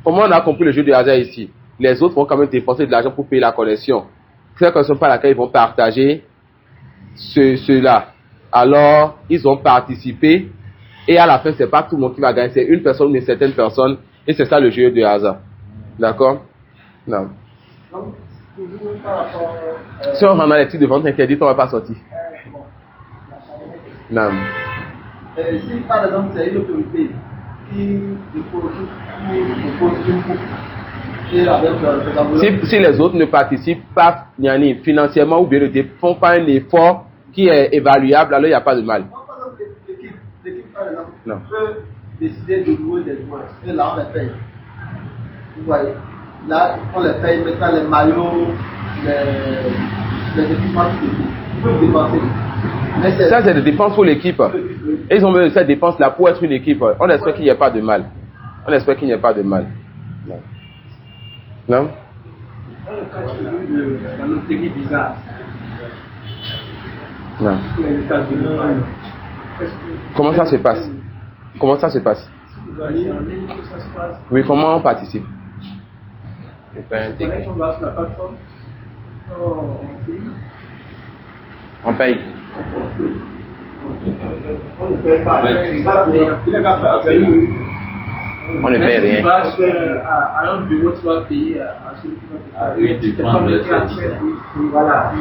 Comment on a compris le jeu de hasard ici? Les autres vont quand même dépenser de l'argent pour payer la connexion. C'est la connexion par laquelle ils vont partager cela. Alors, ils ont participé et à la fin, c'est pas tout le monde qui va gagner, c'est une personne ou une certaine personne et c'est ça le jeu de hasard. D'accord? Non. donc, toujours par rapport Si on rentre dans les titres de vente interdits, on ne va pas sortir. Non. si par exemple c'est une autorité qui propose une coupe et avec Si les autres ne participent pas financièrement ou bien ne font pas un effort qui est évaluable, alors il n'y a pas de mal. Non, par exemple, l'équipe par exemple Non. peut décider de louer des joueurs et là on les paye. Vous voyez, là on les paye maintenant les maillots, les équipements de l'équipe. Ils peuvent dépenser. Ça, c'est des dépenses pour l'équipe. Et ils ont mis cette dépense-là pour être une équipe. On espère qu'il n'y ait pas de mal. On espère qu'il n'y ait pas de mal. Non? Non? Dans notre équipe bizarre. Non. Comment ça se passe? Comment ça se passe? doit aller en ligne, que ça se passe. Oui, comment on participe? On va sur la plateforme. On paye. On ne paye pas. Il n'est pas fait. On ne paye rien. À un bureau, tu vas payer à celui qui va payer. Oui, tu prends le service. Voilà.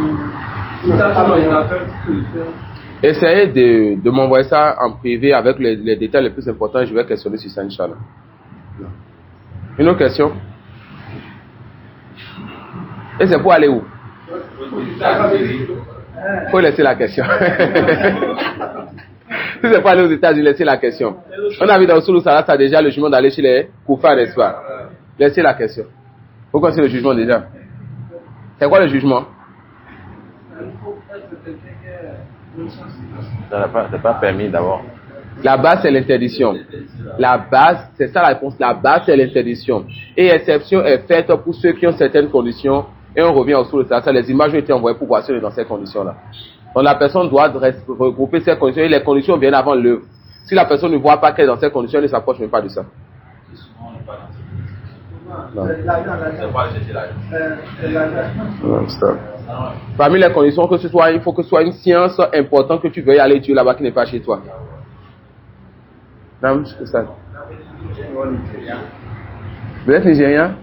Essayez de m'envoyer ça en privé avec les détails les plus importants. Je vais questionner sur ça, Inch'Allah. Une autre question? Et c'est pour aller où? Faut laisser la question. Si c'est pour aller aux États-Unis, laissez la question. On a vu dans Soulou Salat, ça déjà le jugement d'aller chez les Koufars, n'est-ce pas? Laissez la question. Pourquoi c'est le jugement déjà? C'est quoi le jugement? Ça n'est pas permis d'abord. La base, c'est l'interdiction. La base, c'est ça la réponse. La base, c'est l'interdiction. Et exception est faite pour ceux qui ont certaines conditions. Et on revient au Soulou Salat. Les images ont été envoyées pour voir si on est dans ces conditions-là. Donc la personne doit regrouper ces conditions et les conditions viennent avant l'œuvre. Si la personne ne voit pas qu'elle est dans ces conditions, elle ne s'approche même pas de ça. Non. Non, stop. Parmi les conditions, que ce soit, il faut que ce soit une science importante que tu veuilles aller étudier là-bas qui n'est pas chez toi. Non, c'est ça. Vous êtes nigérien?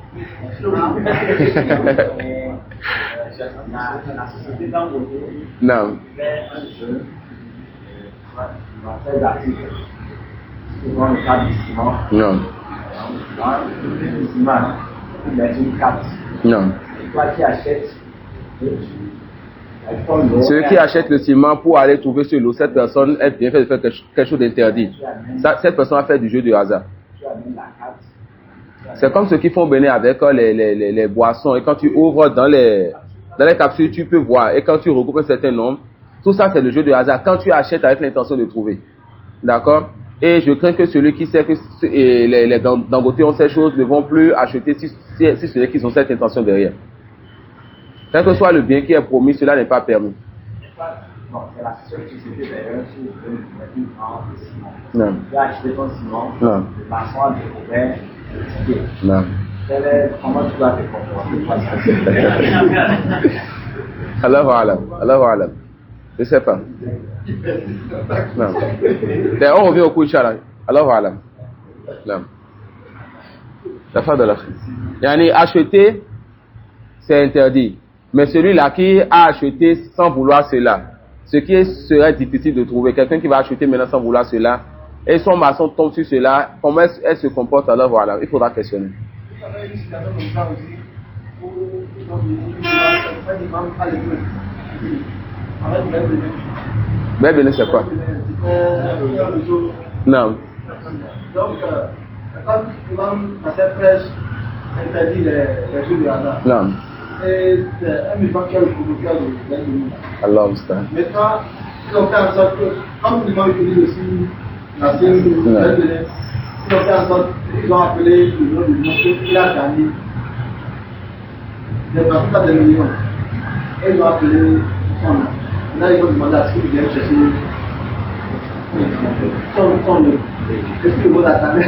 Non. Non. Non. Ceux qui achètent le ciment pour aller trouver sur l'eau, cette personne, elle vient faire quelque chose d'interdit. Cette personne a fait du jeu de hasard. C'est comme ceux qui font venir avec les boissons. Et quand tu ouvres dans les capsules, tu peux voir. Et quand tu regroupes un certain nombre, tout ça c'est le jeu de hasard. Quand tu achètes avec l'intention de trouver. D'accord? Et je crains que celui qui sait que les Dangote ont ces choses ne vont plus acheter si ce n'est qu'ils ont cette intention derrière. Quel que soit le bien qui est promis, cela n'est pas permis. Non, c'est la seule société d'ailleurs qui veut une grande ciment. Non. Tu as acheté ton ciment, Non. le maçon a découvert le ticket. Non. Comment tu dois te comporter? Allahu alam. Allahu alam. Je sais pas. Non. On revient au coup, Inch'Allah. Allahu alam. Non. La fin de la fin. Yani, acheter, c'est interdit. Mais celui-là qui a acheté sans vouloir cela, ce qui serait difficile de trouver, quelqu'un qui va acheter maintenant sans vouloir cela, et son maçon tombe sur cela, comment elle se comporte alors voilà, il faudra questionner. Mais Bénin, c'est quoi? Non. Donc, quand l'imam à cette prêche interdit les jeux de hasard. Non. Et c'est un musulman qui a le protocole de l'Inde. Allah Ustaz. Maintenant, ils ont fait en sorte que, comme l'imam utilise aussi la scène de l'Inde, ils ont fait en sorte qu'ils ont appelé le nom du monde qui a gagné. Des pas des millions. Et ils ont appelé son nom. Là, ils ont demandé à ce qu'ils viennent chercher son nom. Est-ce que vous attendez?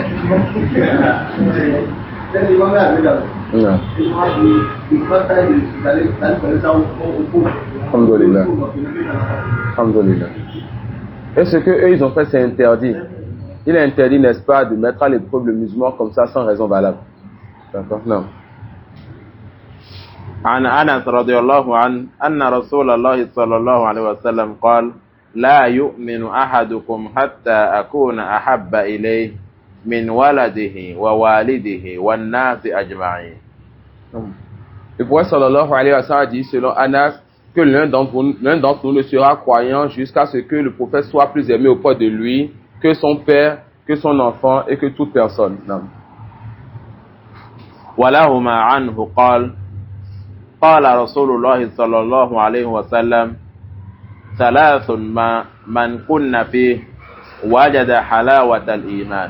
Non. Alhamdulillah. Alhamdulillah. Et ce que eux ils ont fait, c'est interdit. Il est interdit, n'est-ce pas, de mettre à l'épreuve le musulman comme ça sans raison valable. D'accord? Non. عن أنس رضي الله عنه أن رسول الله صلى الله عليه وسلم قال لا يؤمن أحدكم حتى أكون أحب إليه من ولده ووالده والناس أجمعين. Le prophète sallallahu alayhi wa sallam dit selon Anas que l'un d'entre nous ne sera croyant jusqu'à ce que le prophète soit plus aimé auprès de lui que son père, que son enfant et que toute personne. Non. ولهما عنه قال قال رسول الله صلى الله عليه وسلم ثلاث من كن فيه وجد حلاوة الإيمان.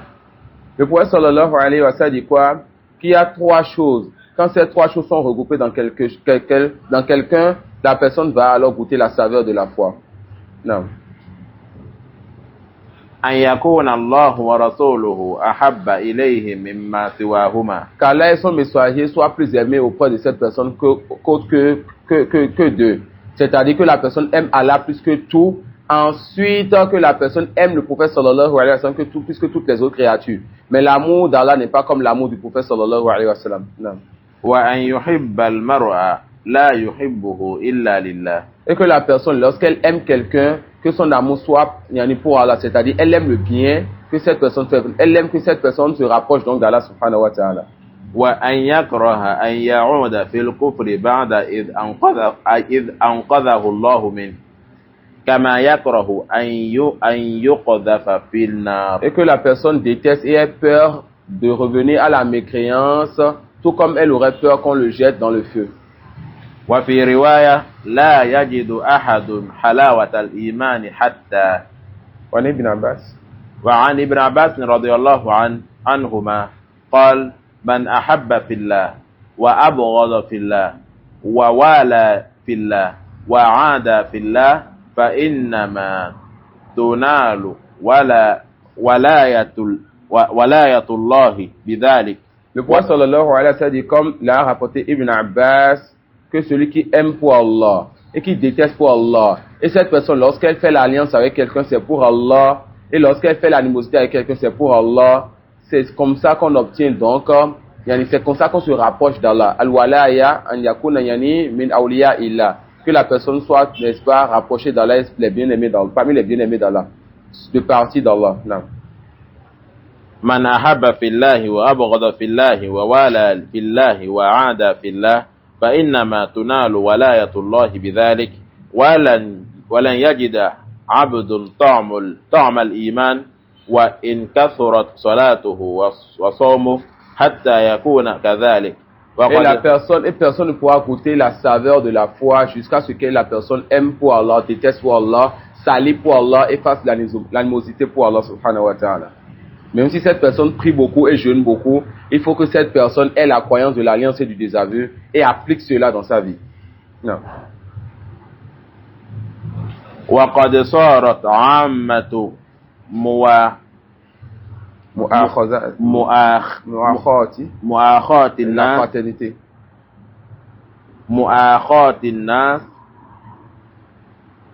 Le prophète sallallahu alayhi wa sallam dit quoi? Qu'il y a trois choses. Quand ces trois choses sont regroupées dans quelqu'un, la personne va alors goûter la saveur de la foi. Non. أن يكون الله ورسوله أحب إليه مما سواهما. Qu'Allah et son messager soient plus aimés auprès de cette personne que d'eux. C'est-à-dire que la personne aime Allah plus que tout. Ensuite, que la personne aime le prophète sallallahu alayhi wa sallam plus que toutes les autres créatures. Mais l'amour d'Allah n'est pas comme l'amour du prophète sallallahu alayhi wa sallam. Non. وأن يحب المرء لا يحبه إلا لله. Et que la personne, lorsqu'elle aime quelqu'un, que son amour soit pour Allah, c'est-à-dire elle aime le bien que cette personne fait. Elle aime que cette personne se rapproche donc d'Allah subhanahu wa ta'ala. وأن يكره أن يعود في الكفر بعد إذ أنقذه الله منه كما يكره أن يقذف في النار. Et que la personne déteste et ait peur de revenir à la mécréance, tout comme elle aurait peur qu'on le jette dans le feu. وفي رواية لا يجد أحد حلاوة الإيمان حتى. وعن ابن عباس. وعن ابن عباس رضي الله عنهما قال من أحب في الله وأبغض في الله ووالى في الله وعادى في الله فإنما تنال ولاية الله بذلك. Le prophète sallallahu alayhi wa sallam dit, comme l'a rapporté Ibn Abbas, que celui qui aime pour Allah et qui déteste pour Allah, et cette personne, lorsqu'elle fait l'alliance avec quelqu'un, c'est pour Allah, et lorsqu'elle fait l'animosité avec quelqu'un, c'est pour Allah, c'est comme ça qu'on obtient donc, c'est comme ça qu'on se rapproche d'Allah. Al-walaya an yakuna yani min awliya illah, que la personne soit, n'est-ce pas, rapprochée d'Allah, les bien-aimés d'Allah, parmi les bien-aimés d'Allah, de partie d'Allah. Non. من أحب في الله وأبغض في الله ووالى في الله وعادى في الله فإنما تنال ولاية الله بذلك ولن يجد عبد طعم الإيمان وإن كثرت صلاته وصومه حتى يكون كذلك. Et personne ne pourra goûter la saveur de la foi jusqu'à ce que la personne aime pour Allah, déteste pour Allah, salit pour Allah et fasse l'animosité pour Allah subhanahu wa ta'ala. Même si cette personne prie beaucoup et jeûne beaucoup, il faut que cette personne ait la croyance de l'alliance et du désaveu et applique cela dans sa vie. Non. وقد صارت عامة مؤاخاة الناس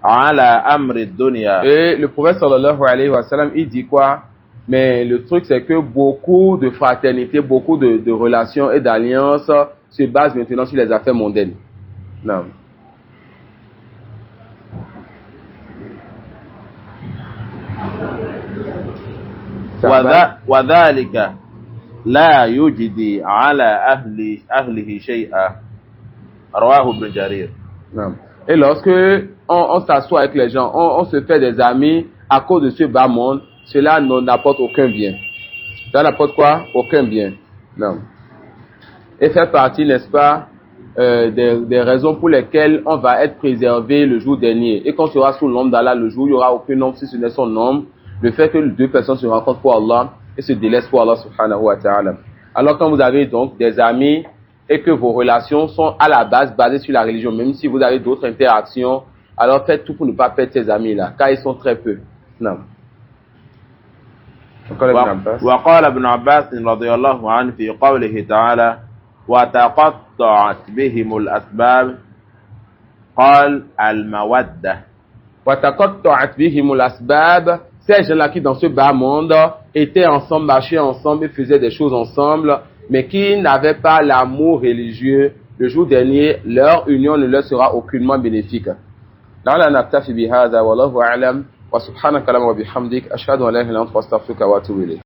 على أمر الدنيا. Et le prophète sallallahu alayhi wa sallam, il dit quoi? Mais le truc, c'est que beaucoup de fraternité, beaucoup de relations et d'alliances se basent maintenant sur les affaires mondaines. Non. وذلك لا يجدي على أهله شيئا رواه ابن جرير. Non. Et lorsque on s'assoit avec les gens, on se fait des amis à cause de ce bas monde, cela n'apporte aucun bien. Ça n'apporte quoi? Aucun bien. Non. Et fait partie, n'est-ce pas, des raisons pour lesquelles on va être préservé le jour dernier. Et quand on sera sous l'ombre d'Allah le jour, il n'y aura aucun nombre si ce n'est son nombre. Le fait que deux personnes se rencontrent pour Allah et se délaissent pour Allah subhanahu wa ta'ala. Alors quand vous avez donc des amis et que vos relations sont à la base basées sur la religion, même si vous avez d'autres interactions, alors faites tout pour ne pas perdre ces amis-là, car ils sont très peu. Non. وقال ابن عباس رضي الله عنه في قوله تعالى وتقطعت بهم الأسباب قال المودة. وتقطعت بهم الأسباب. Ces gens-là qui dans ce bas monde étaient ensemble, marchaient ensemble et faisaient des choses ensemble, mais qui n'avaient pas l'amour religieux, le jour dernier, leur union ne leur sera aucunement bénéfique. لعلنا نكتفي بهذا والله أعلم وسبحانك اللهم وبحمدك أشهد أن لا إله إلا أنت أستغفرك وأتوب إليك.